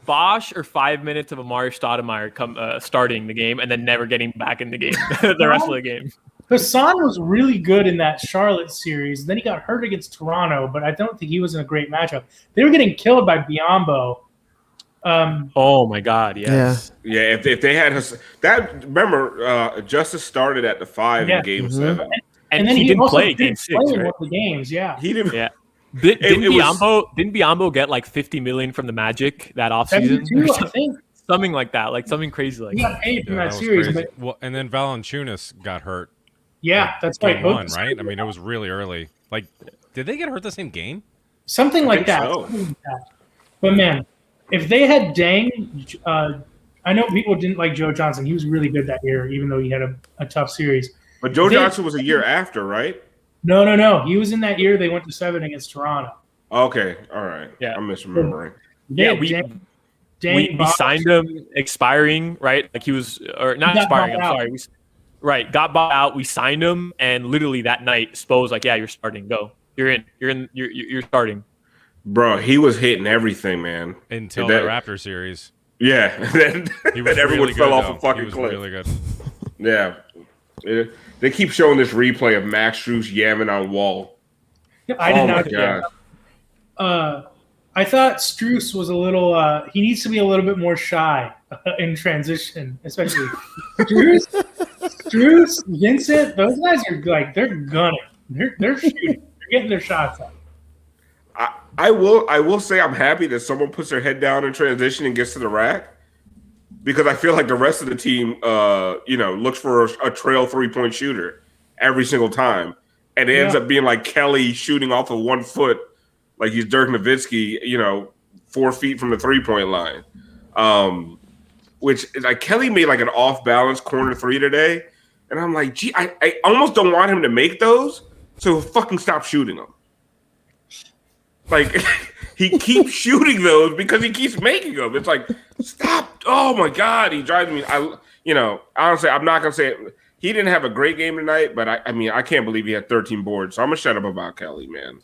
Bosch or 5 minutes of Amari Stoudemire starting the game and then never getting back in the game the rest of the game. Hassan was really good in that Charlotte series. Then he got hurt against Toronto, but I don't think he was in a great matchup. They were getting killed by Biyombo. Oh my God! Yes. Yeah. If they had that, remember Justice started at the 5 in Game 7, and then he didn't play Game 6. Right? One of the games, yeah. He didn't. Yeah. Didn't Biyombo get $50 million from the Magic that offseason? I think something like that, something crazy like. He got paid from that series, but and then Valanciunas got hurt. Yeah, that's right. One, right? I mean, it was really early. Did they get hurt the same game? Something like that. But man, if they had Deng, I know people didn't like Joe Johnson. He was really good that year, even though he had a tough series. But Joe Johnson was a year after, right? No. He was in that year they went to 7 against Toronto. Okay, all right. Yeah, I'm misremembering. Yeah, we signed him expiring, right? He was, or not expiring. I'm sorry. Got bought out. We signed him, and literally that night, Spo was like, "Yeah, you're starting. Go. You're in. You're starting." Bro, he was hitting everything, man. Until the Raptor series. Yeah, then everyone really fell good, off a fucking cliff. Really good. Yeah. They keep showing this replay of Max Strus yamming on Wall. I did not. God. I thought Strus was a little. He needs to be a little bit more shy in transition, especially Strus, Vincent. Those guys are they're gunning. They're shooting. They're getting their shots up. I will say I'm happy that someone puts their head down in transition and gets to the rack, because I feel like the rest of the team, looks for a trail 3-point shooter every single time, and it ends up being like Kelly shooting off of 1 foot, like he's Dirk Nowitzki, 4 feet from the 3-point line. Which is like Kelly made like an off balance corner 3 today, and I'm like, gee, I almost don't want him to make those, so he'll fucking stop shooting them. Like, he keeps shooting those because he keeps making them. It's like, stop. Oh, my God. He drives me. Honestly, I'm not going to say it. He didn't have a great game tonight, but I can't believe he had 13 boards. So I'm going to shut up about Kelly, man.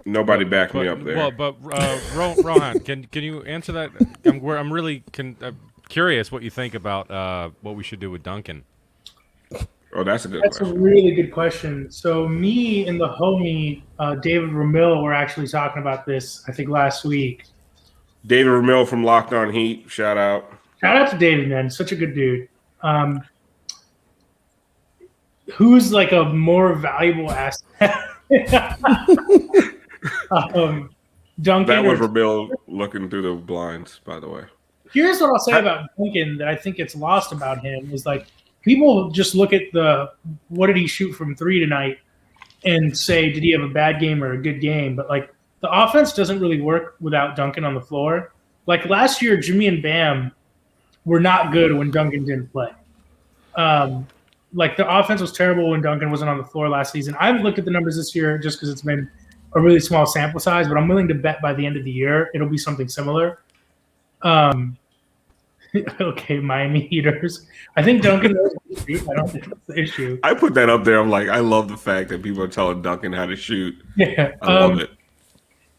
Nobody backed me up there. Well, but Rohan, can you answer that? I'm really curious what you think about what we should do with Duncan. Oh, that's a good question. That's a really good question. So me and the homie, David Ramil, were actually talking about this, I think, last week. David Ramil from Locked On Heat. Shout out. Shout out to David, man. Such a good dude. Who's like a more valuable asset? Duncan. That was Ramil looking through the blinds, by the way. Here's what I'll say about Duncan that I think gets lost about him is like, people just look at what did he shoot from 3 tonight and say, did he have a bad game or a good game? But, like, the offense doesn't really work without Duncan on the floor. Like, last year, Jimmy and Bam were not good when Duncan didn't play. Like, the offense was terrible when Duncan wasn't on the floor last season. I haven't looked at the numbers this year just because it's been a really small sample size, but I'm willing to bet by the end of the year it'll be something similar. Okay, Miami Heaters. I think Duncan knows how to shoot. I don't think that's the issue. I put that up there. I'm like, I love the fact that people are telling Duncan how to shoot. Yeah. I love it.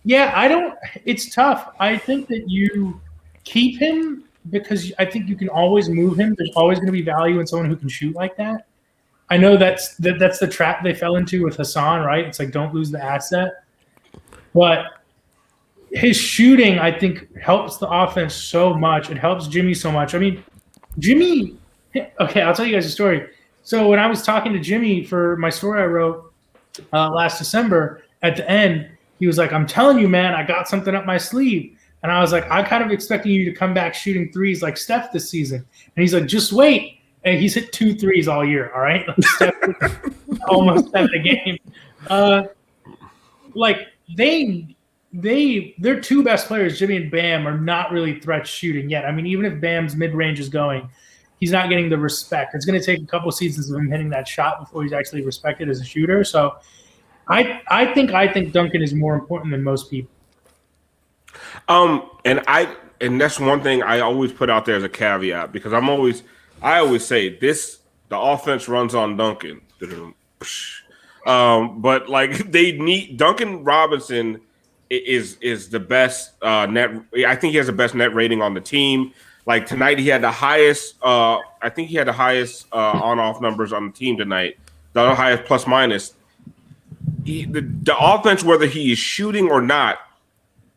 Yeah, it's tough. I think that you keep him because I think you can always move him. There's always going to be value in someone who can shoot like that. I know that's the trap they fell into with Hassan, right? It's like, don't lose the asset. But his shooting, I think, helps the offense so much. It helps Jimmy so much. I mean, Jimmy – okay, I'll tell you guys a story. So when I was talking to Jimmy for my story I wrote last December, at the end, he was like, I'm telling you, man, I got something up my sleeve. And I was like, I kind of expecting you to come back shooting threes like Steph this season. And he's like, just wait. And he's hit 2 threes all year, all right? Like Steph almost at the game. Their 2 best players, Jimmy and Bam, are not really threats shooting yet. I mean, even if Bam's mid-range is going, he's not getting the respect. It's going to take a couple seasons of him hitting that shot before he's actually respected as a shooter. So I think Duncan is more important than most people. And that's one thing I always put out there as a caveat, because I always say this: the offense runs on Duncan. But like, they need Duncan Robinson is the best net. I think he has the best net rating on the team. Like tonight, he had the highest. I think he had the highest on-off numbers on the team tonight. The highest plus minus. The offense, whether he is shooting or not,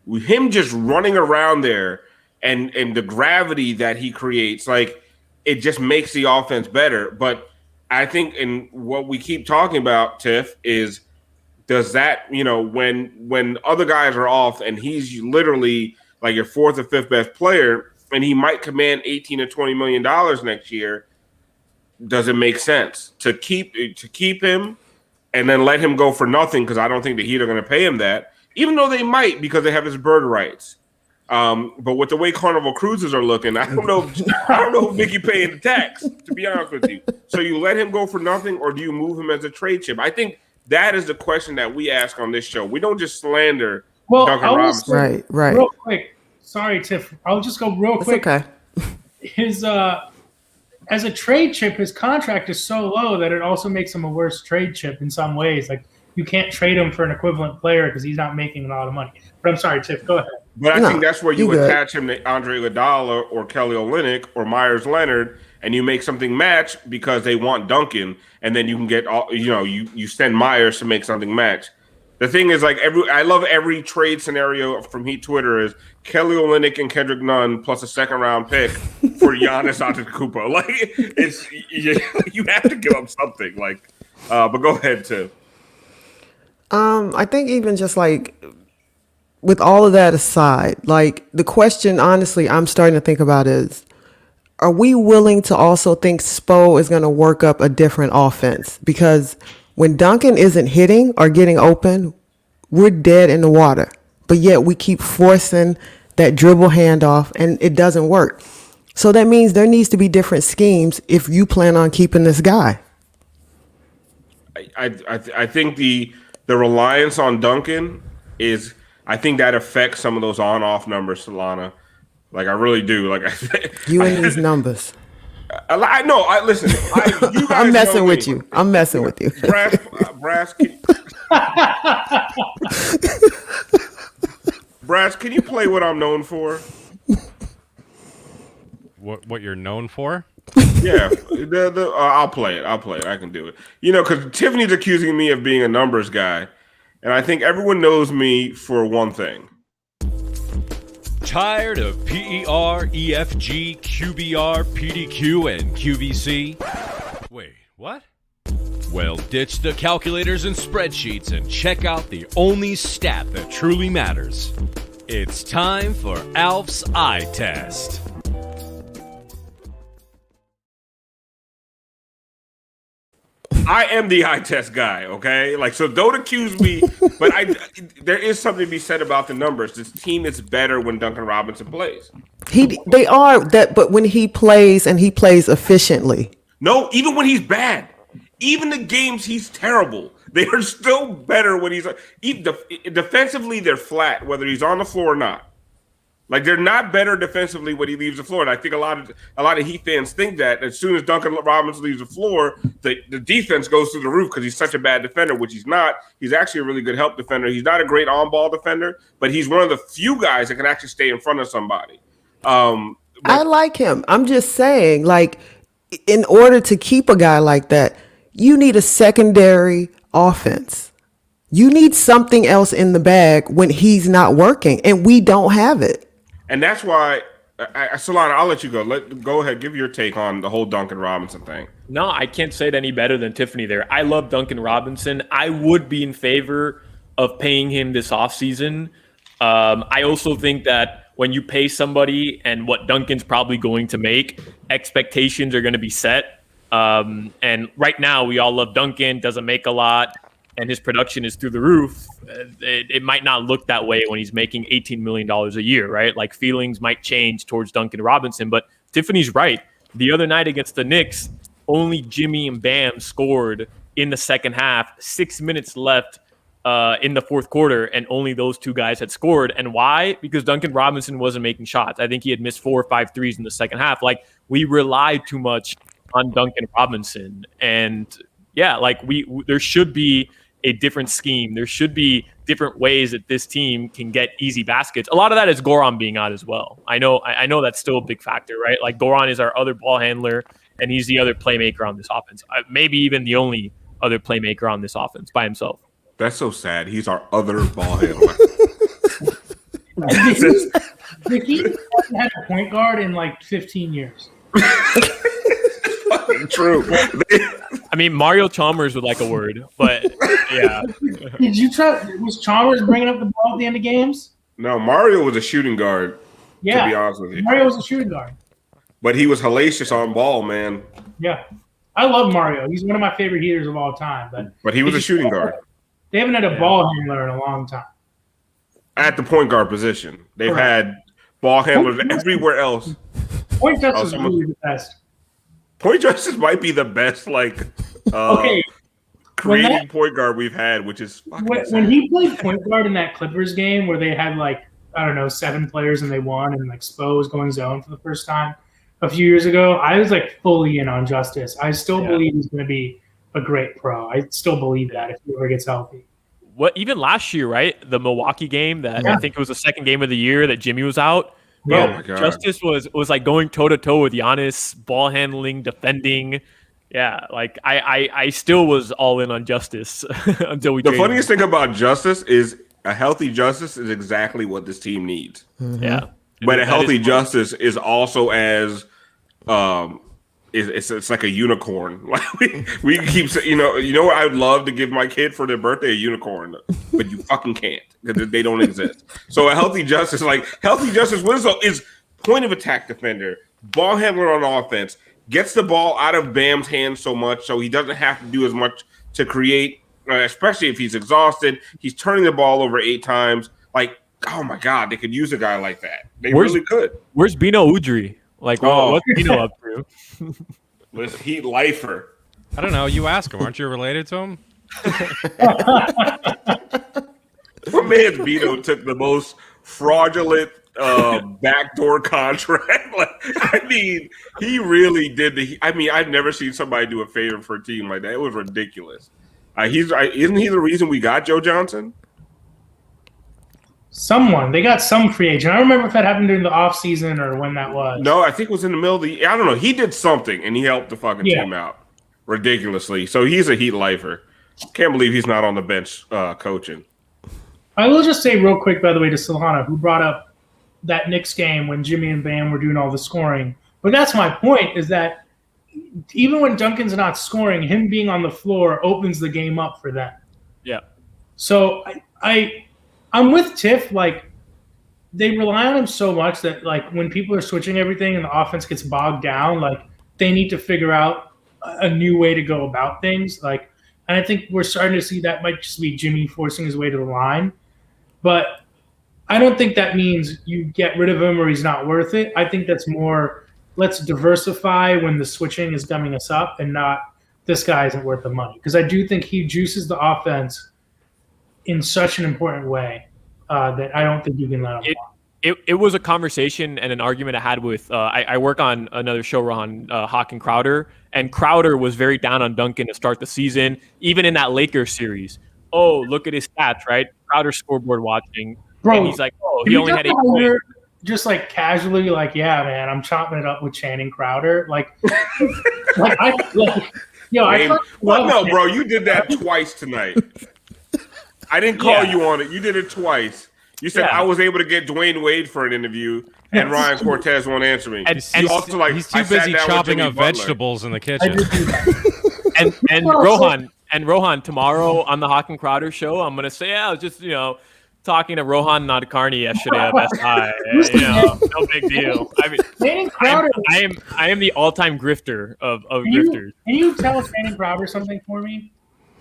with him just running around there and the gravity that he creates, like, it just makes the offense better. But I think, and what we keep talking about, Tiff, is does that, when other guys are off and he's literally like your 4th or 5th best player and he might command $18 to $20 million next year, does it make sense to keep him and then let him go for nothing? Because I don't think the Heat are going to pay him that, even though they might, because they have his bird rights. But with the way Carnival Cruises are looking, I don't know if Mickey paying the tax, to be honest with you. So you let him go for nothing, or do you move him as a trade chip? I think that is the question that we ask on this show. We don't just slander Duncan Robinson. Right. Real quick. Sorry, Tiff. I'll just go real quick. Okay. His as a trade chip, his contract is so low that it also makes him a worse trade chip in some ways. Like, you can't trade him for an equivalent player because he's not making a lot of money. But I'm sorry, Tiff, go ahead. But I think that's where you attach him to Andre Iguodala or Kelly Olynyk or Myers Leonard, and you make something match because they want Duncan, and then you can get all, you send Myers to make something match. The thing is, like, I love every trade scenario from Heat Twitter is Kelly Olynyk and Kendrick Nunn plus a 2nd-round pick for Giannis Antetokounmpo. Like, you have to give up something. Like, But go ahead, Tim. I think even just like with all of that aside, like the question, honestly, I'm starting to think about is, are we willing to also think Spo is going to work up a different offense? Because when Duncan isn't hitting or getting open, we're dead in the water. But yet we keep forcing that dribble handoff and it doesn't work. So that means there needs to be different schemes if you plan on keeping this guy. I think the reliance on Duncan is, I think that affects some of those on-off numbers, Solana. Like, I really do. Like, you and these numbers. I know. Listen. You guys I'm messing with you. I'm messing with you. Brass, can you play what I'm known for? What you're known for? Yeah, I'll play it. I can do it. You know, because Tiffany's accusing me of being a numbers guy, and I think everyone knows me for one thing. Tired of PER, EFG, QBR, PDQ, and QVC? Wait, what? Well, ditch the calculators and spreadsheets and check out the only stat that truly matters. It's time for Alf's eye test. I am the eye test guy, okay? Like, so don't accuse me, but there is something to be said about the numbers. This team is better when Duncan Robinson plays. They are that, but when he plays and he plays efficiently. No, even when he's bad, even the games he's terrible, they are still better when he's defensively. They're flat, whether he's on the floor or not. Like, they're not better defensively when he leaves the floor. And I think a lot of Heat fans think that as soon as Duncan Robinson leaves the floor, the defense goes through the roof because he's such a bad defender, which he's not. He's actually a really good help defender. He's not a great on-ball defender, but he's one of the few guys that can actually stay in front of somebody. I like him. I'm just saying, like, in order to keep a guy like that, you need a secondary offense. You need something else in the bag when he's not working, and we don't have it. And that's why, Solana, I'll let you go. Go ahead, give your take on the whole Duncan Robinson thing. No, I can't say it any better than Tiffany there. I love Duncan Robinson. I would be in favor of paying him this offseason. I also think that when you pay somebody and what Duncan's probably going to make, expectations are going to be set. And right now, we all love Duncan, doesn't make a lot, and his production is through the roof. It might not look that way when he's making $18 million a year, right? Like, feelings might change towards Duncan Robinson, but Tiffany's right. The other night against the Knicks, only Jimmy and Bam scored in the second half, 6 minutes left in the fourth quarter, and only those two guys had scored. And why? Because Duncan Robinson wasn't making shots. I think he had missed 4 or 5 threes in the second half. Like, we relied too much on Duncan Robinson. And yeah, like there should be a different scheme. There should be different ways that this team can get easy baskets. A lot of that is Goran being out as well. I know that's still a big factor, right? Like, Goran is our other ball handler, and he's the other playmaker on this offense. Maybe even the only other playmaker on this offense by himself. That's so sad. He's our other ball handler. The Heat hasn't had a point guard in like 15 years. True. I mean, Mario Chalmers would like a word, but yeah. Did you try? Was Chalmers bringing up the ball at the end of games? No, Mario was a shooting guard. Yeah, to be honest with you, Mario was a shooting guard. But he was hellacious on ball, man. Yeah, I love Mario. He's one of my favorite Heaters of all time. But he was a shooting guard. They haven't had a ball handler in a long time. At the point guard position, they've had ball handlers everywhere else. Point Justice is really the best. Point Justice might be the best, creating point guard we've had, which is when he played point guard in that Clippers game where they had 7 players and they won, and Spo was going zone for the first time a few years ago. I was fully in on Justice. I still believe he's going to be a great pro. I still believe that if he ever gets healthy. Even last year, right? The Milwaukee game that I think it was the second game of the year that Jimmy was out. Oh my God. Justice was going toe to toe with Giannis, ball handling, defending. Yeah, I still was all in on Justice until we. The funniest thing about Justice is a healthy Justice is exactly what this team needs. Mm-hmm. Yeah, but a healthy Justice is also as it's like a unicorn. Like we keep saying, you know what I would love to give my kid for their birthday, a unicorn, but you fucking can't because they don't exist. So a healthy Justice Winslow is point of attack defender, ball handler on offense, gets the ball out of Bam's hands so much so he doesn't have to do as much to create, especially if he's exhausted. He's turning the ball over 8 times. Like, oh my God, they could use a guy like that. They really could. Where's Bino Udrih? Like, what's Bino up to? Listen, he lifer. I don't know. You ask him. Aren't you related to him? My man's Bino took the most fraudulent backdoor contract. Like, I mean, he really did I've never seen somebody do a favor for a team like that. It was ridiculous. Isn't he the reason we got Joe Johnson? They got some free agent. I don't remember if that happened during the offseason or when that was. No, I think it was in the middle of the. I don't know. He did something and he helped the fucking team out ridiculously. So he's a Heat lifer. Can't believe he's not on the bench coaching. I will just say real quick, by the way, to Solana, who brought up that Knicks game when Jimmy and Bam were doing all the scoring. But that's my point, is that even when Duncan's not scoring, him being on the floor opens the game up for them. Yeah. So I'm with Tiff. Like, they rely on him so much that, like, when people are switching everything and the offense gets bogged down, like, they need to figure out a new way to go about things. Like, and I think we're starting to see that might just be Jimmy forcing his way to the line. But I don't think that means you get rid of him or he's not worth it. I think that's more, let's diversify when the switching is gumming us up and not this guy isn't worth the money. Because I do think he juices the offense in such an important way that I don't think you can let him walk. It was a conversation and an argument I had with I work on another show, Rohan, Hawk and Crowder, and Crowder was very down on Duncan to start the season, even in that Lakers series. Oh, look at his stats, right? Crowder scoreboard watching. Bro, and he's like, oh, he only had 8 points. Just like casually, like, yeah, man, I'm chopping it up with Channing Crowder. Like, no, bro, you did that twice tonight. I didn't call you on it. You did it twice. You said I was able to get Dwayne Wade for an interview, and Ryan Cortez won't answer me. He's too busy chopping up vegetables in the kitchen. And Rohan, tomorrow on the Hawk and Crowder show, I'm gonna say, I was just talking to Rohan Nadkarni yesterday at Best Buy. No big deal. I mean, I am the all-time grifter of grifters. Can you tell Channing Crowder something for me?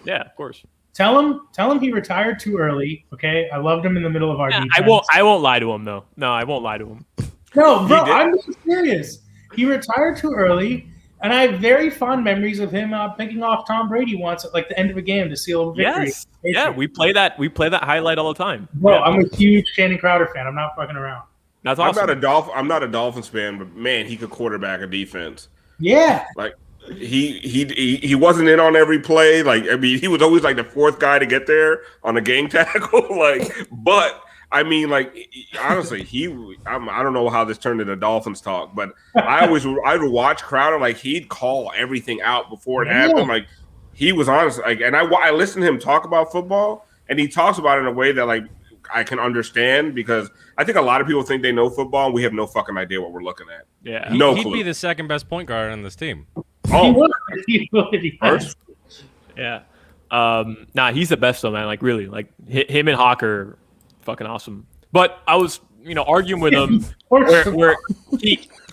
Yeah, of course. Tell him he retired too early. Okay, I loved him in the middle of our defense. I won't lie to him though. No, I won't lie to him. No, bro, I'm just serious. He retired too early, and I have very fond memories of him picking off Tom Brady once at like the end of a game to seal a victory. Yes. Yeah, we play that highlight all the time. Bro, yeah. I'm a huge Channing Crowder fan. I'm not fucking around. That's awesome. I'm not a Dolphins fan, but man, he could quarterback a defense. Yeah. Like he wasn't in on every play. Like, I mean, he was always like the 4th guy to get there on a game tackle. But I mean, like, honestly, I don't know how this turned into Dolphins talk, but I would watch Crowder. Like, he'd call everything out before it happened. Like, he was honest. Like, and I listened to him talk about football, and he talks about it in a way that, like, I can understand, because I think a lot of people think they know football, and we have no fucking idea what we're looking at. Yeah, he'd be the second best point guard on this team. Oh, he would. Yeah. He's the best though, man. Like, really, like him and Hawk are fucking awesome. But I was, arguing with him where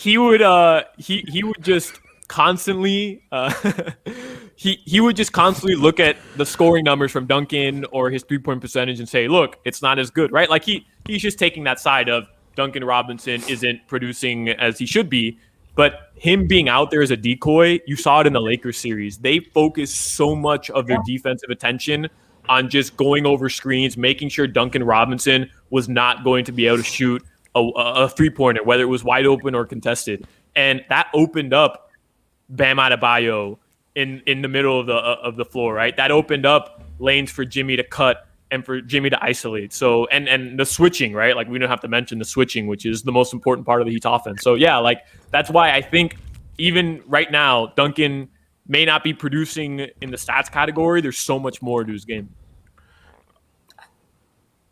he would just constantly he would just constantly look at the scoring numbers from Duncan or his 3-point percentage and say, look, it's not as good, right? Like he's just taking that side of Duncan Robinson isn't producing as he should be. But him being out there as a decoy, you saw it in the Lakers series. They focused so much of their defensive attention on just going over screens, making sure Duncan Robinson was not going to be able to shoot a 3-pointer, whether it was wide open or contested. And that opened up Bam Adebayo in the middle of the floor, right? That opened up lanes for Jimmy to cut and for Jimmy to isolate. So, and the switching, right? Like, we don't have to mention the switching, which is the most important part of the Heat's offense. So, yeah, like, that's why I think even right now, Duncan may not be producing in the stats category. There's so much more to his game.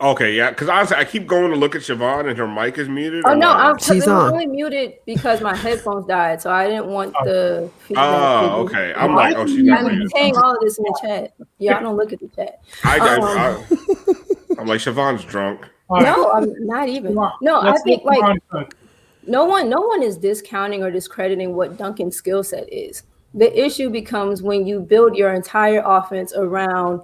Okay, yeah, because honestly, I keep going to look at Siobhan and her mic is muted. Oh no, she's it was on. only muted because my headphones died, so I didn't want the feedback. Oh, okay. I'm like, oh, she's not. I'm saying all of this in the chat. Y'all don't look at the chat. I'm like, Siobhan's drunk. No, I'm not even. No, I think like no one is discounting or discrediting what Duncan's skill set is. The issue becomes when you build your entire offense around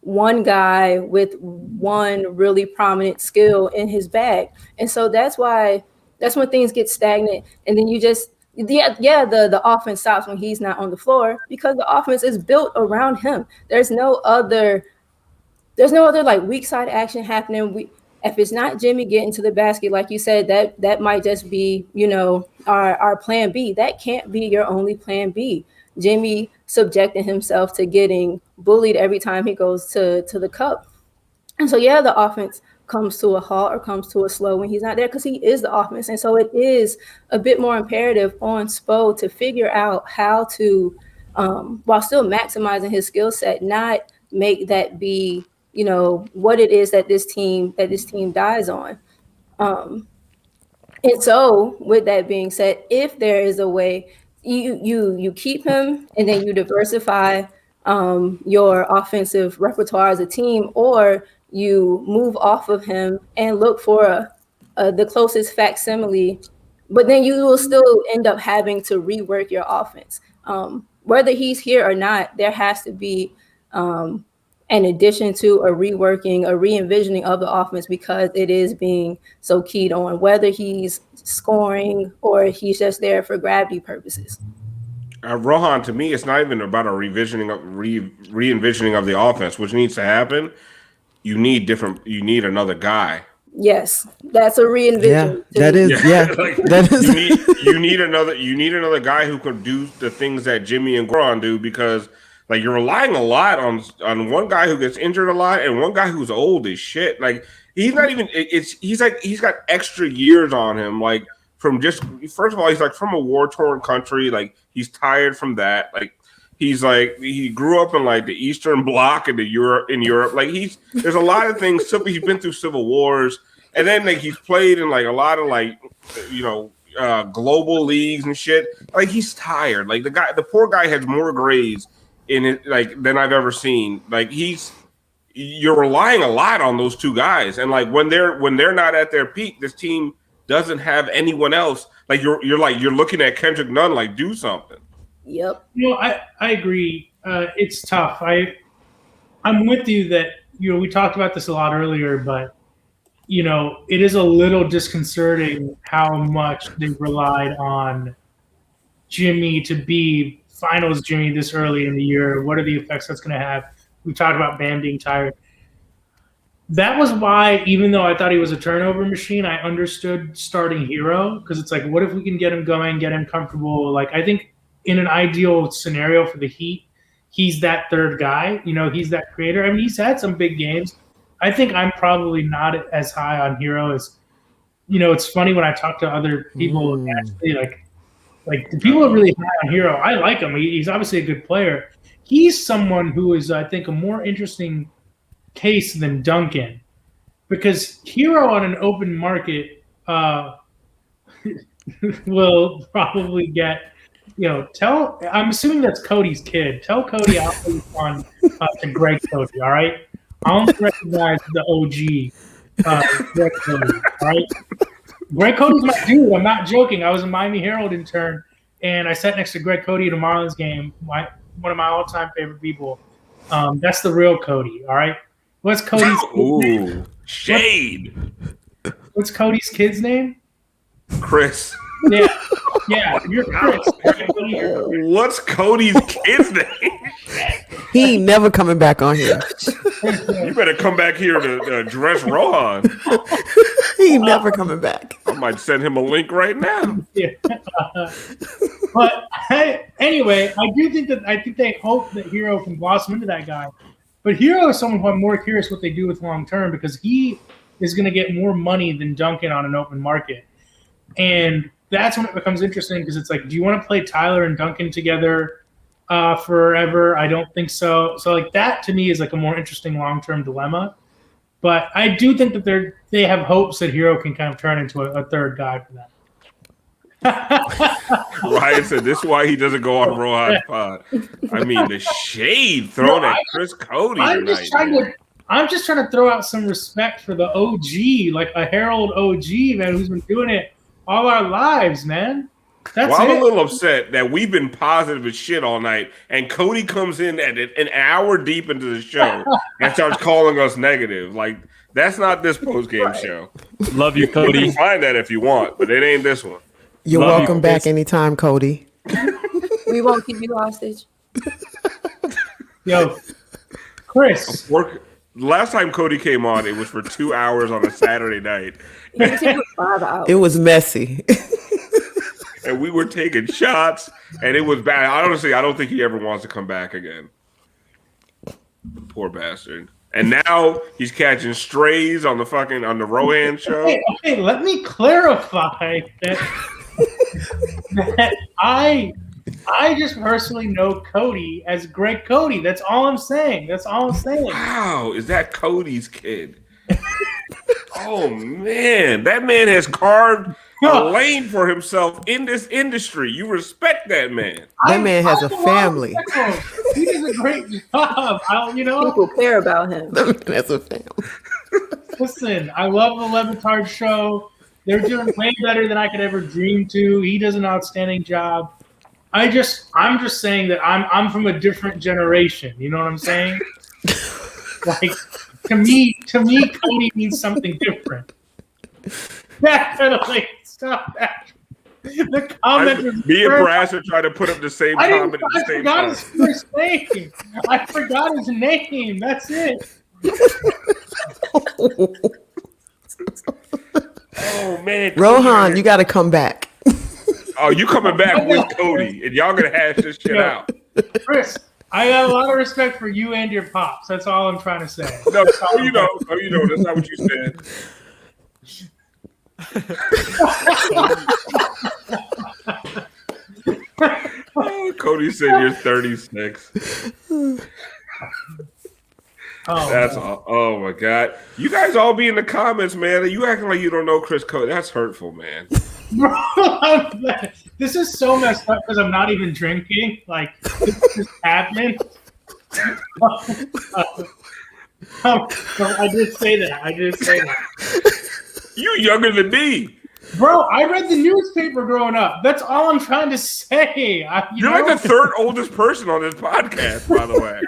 one guy with one really prominent skill in his bag. And so that's when things get stagnant. And then you just, the offense stops when he's not on the floor because the offense is built around him. There's no other like weak side action happening. If it's not Jimmy getting to the basket, like you said, that might just be, our plan B. That can't be your only plan B. Jimmy subjecting himself to getting bullied every time he goes to the cup. And so, the offense comes to a halt or comes to a slow when he's not there because he is the offense. And so it is a bit more imperative on Spo to figure out how to, while still maximizing his skill set, not make that be, what it is that this team dies on. And so with that being said, if there is a way you keep him and then you diversify your offensive repertoire as a team, or you move off of him and look for the closest facsimile, but then you will still end up having to rework your offense. Whether he's here or not, there has to be an addition to a reworking, a re-envisioning of the offense because it is being so keyed on whether he's scoring or he's just there for gravity purposes. Rohan, to me, it's not even about a re-envisioning of the offense, which needs to happen. You need another guy. Yes, that's a re-envision. That is. That is. You need another guy who can do the things that Jimmy and Goran do because. Like you're relying a lot on one guy who gets injured a lot and one guy who's old as shit. Like he's not even. He's got extra years on him. Like from just first of all, he's like from a war torn country. Like he's tired from that. Like he grew up in like the Eastern Bloc in Europe. Like there's a lot of things. He's been through civil wars, and then like he's played in like a lot of like global leagues and shit. Like he's tired. Like the poor guy has more grades in it like than I've ever seen. Like you're relying a lot on those two guys, and like when they're not at their peak, this team doesn't have anyone else. Like you're looking at Kendrick Nunn, like do something. Yep. I agree. It's tough. I'm with you that we talked about this a lot earlier, but it is a little disconcerting how much they relied on Jimmy to be finals Jimmy this early in the year. What are the effects that's going to have? We talked about Bam being tired. That was why, even though I thought he was a turnover machine, I understood starting Hero because it's like, what if we can get him going, get him comfortable? Like, I think in an ideal scenario for the Heat, he's that third guy. He's that creator. I mean, he's had some big games. I think I'm probably not as high on Hero as, it's funny when I talk to other people, actually, like the people are really high on Hero. I like him. He's obviously a good player. He's someone who is, I think, a more interesting case than Duncan because Hero on an open market will probably get, I'm assuming that's Cody's kid. Tell Cody I'll put on to Greg Cody, all right? I don't recognize the OG Greg Cody, all right? Greg Cody's my dude. I'm not joking. I was a Miami Herald intern, and I sat next to Greg Cody at a Marlins game. One of my all-time favorite people. That's the real Cody. All right. What's Cody's name? Shade. What's Cody's kid's name? Chris. Yeah. You're Chris. What's Cody's kid's name? He ain't never coming back on here. You better come back here to address Rohan. He ain't never coming back. I might send him a link right now. Yeah. But anyway, I think they hope that Hero can blossom into that guy. But Hero is someone who I'm more curious what they do with long term because he is going to get more money than Duncan on an open market. And that's when it becomes interesting because it's like, do you want to play Tyler and Duncan together forever? I don't think so. So like that to me is like a more interesting long-term dilemma. But I do think that they have hopes that Hero can kind of turn into a third guy for them. Ryan said this is why he doesn't go on Rohan's pod. I mean, the shade thrown at Chris Cody I'm just trying to throw out some respect for the OG, like a Herald OG, man, who's been doing it all our lives, man. That's I'm a little upset that we've been positive as shit all night, and Cody comes in at an hour deep into the show and starts calling us negative. Like, that's not this post-game show. Love you, Cody. You can find that if you want, but it ain't this one. You're welcome back anytime, Cody. We won't keep you hostage. Yo, Chris. Last time Cody came on, it was for 2 hours on a Saturday night. It was 5 hours. It was messy. And we were taking shots, and it was bad. Honestly, I don't think he ever wants to come back again. Poor bastard. And now he's catching strays on the Rohan show. Okay, let me clarify that I just personally know Cody as Greg Cody. That's all I'm saying. Wow, is that Cody's kid? Oh man, that man has carved a lane for himself in this industry. You respect that man. That man has a family. He does a great job. People care about him. That man has a family. Listen, I love the Levitard show. They're doing way better than I could ever dream to. He does an outstanding job. I'm just saying that I'm from a different generation. You know what I'm saying? Like to me, Cody means something different. Definitely stop that. The comment. Me and Brass are trying to put up the same comment at the same time. I forgot his first name. I forgot his name. That's it. Oh man, Rohan, you got to come back. Oh, you coming back with Cody, and y'all gonna hash this shit out. Chris, I got a lot of respect for you and your pops. That's all I'm trying to say. No, you know, that's not what you said. Oh, Cody said you're 36. That's all. Oh my god, you guys all be in the comments, man. You acting like you don't know Chris Cody. That's hurtful, man. Bro, this is so messed up because I'm not even drinking. Like, this just happened. I did say that. You younger than me. Bro, I read the newspaper growing up. That's all I'm trying to say. You're like the third oldest person on this podcast, by the way.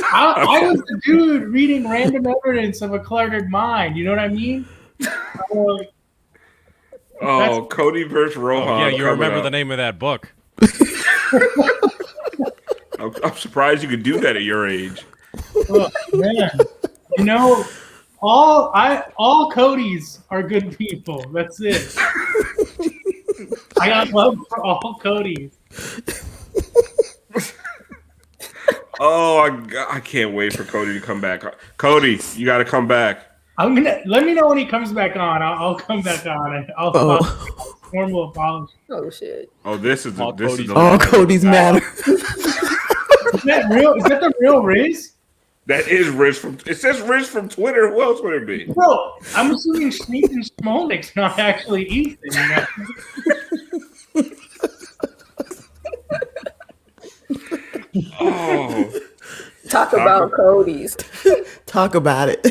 I was the dude reading random evidence of a cluttered mind. You know what I mean? Cody versus Rohan. Oh, yeah, you remember the name of that book. I'm surprised you could do that at your age. Oh, man. You know, all Codys are good people. That's it. I got love for all Codys. Oh, I can't wait for Cody to come back. Cody, you got to come back. Let me know when he comes back on. I'll come back on and I'll formal apology. Oh shit! Oh, this is all Cody's matter. Is that real? Is that the real Riz? That is Riz from. It says Riz from Twitter. Who else would it be? Bro, I'm assuming Sneak and Smolnick's not actually Ethan. You know? Oh, talk about Cody's. Talk about it.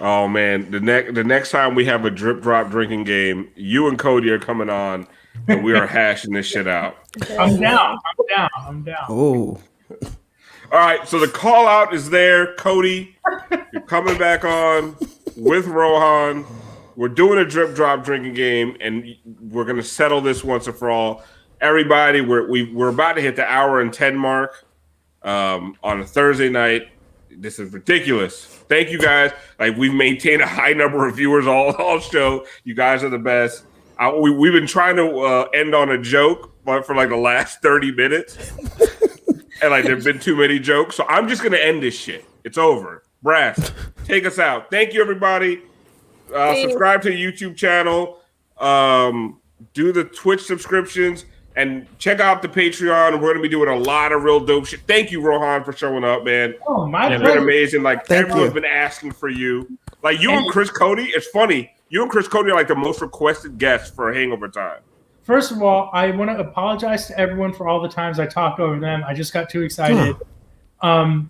Oh man, the next time we have a drip drop drinking game, you and Cody are coming on, and we are hashing this shit out. I'm down. Oh. All right, so the call out is there, Cody. You're coming back on with Rohan. We're doing a drip drop drinking game, and we're gonna settle this once and for all. Everybody, we're about to hit the hour and 10 mark on a Thursday night. This is ridiculous. Thank you guys. Like, we've maintained a high number of viewers all show. You guys are the best. We've been trying to end on a joke for like the last 30 minutes. And like there've been too many jokes. So I'm just gonna end this shit. It's over. Brass, take us out. Thank you, everybody. Subscribe to the YouTube channel. Do the Twitch subscriptions. And check out the Patreon. We're going to be doing a lot of real dope shit. Thank you, Rohan, for showing up, man. Oh, my It's pleasure. been amazing. Like, Thank everyone's you. been asking for you. Like, you and Chris Cody, it's funny. You and Chris Cody are like the most requested guests for Hangover Time. First of all, I want to apologize to everyone for all the times I talked over them. I just got too excited.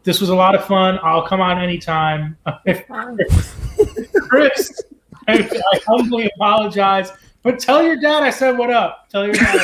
This was a lot of fun. I'll come on anytime. Chris, I humbly apologize. But tell your dad I said what up. Tell your dad.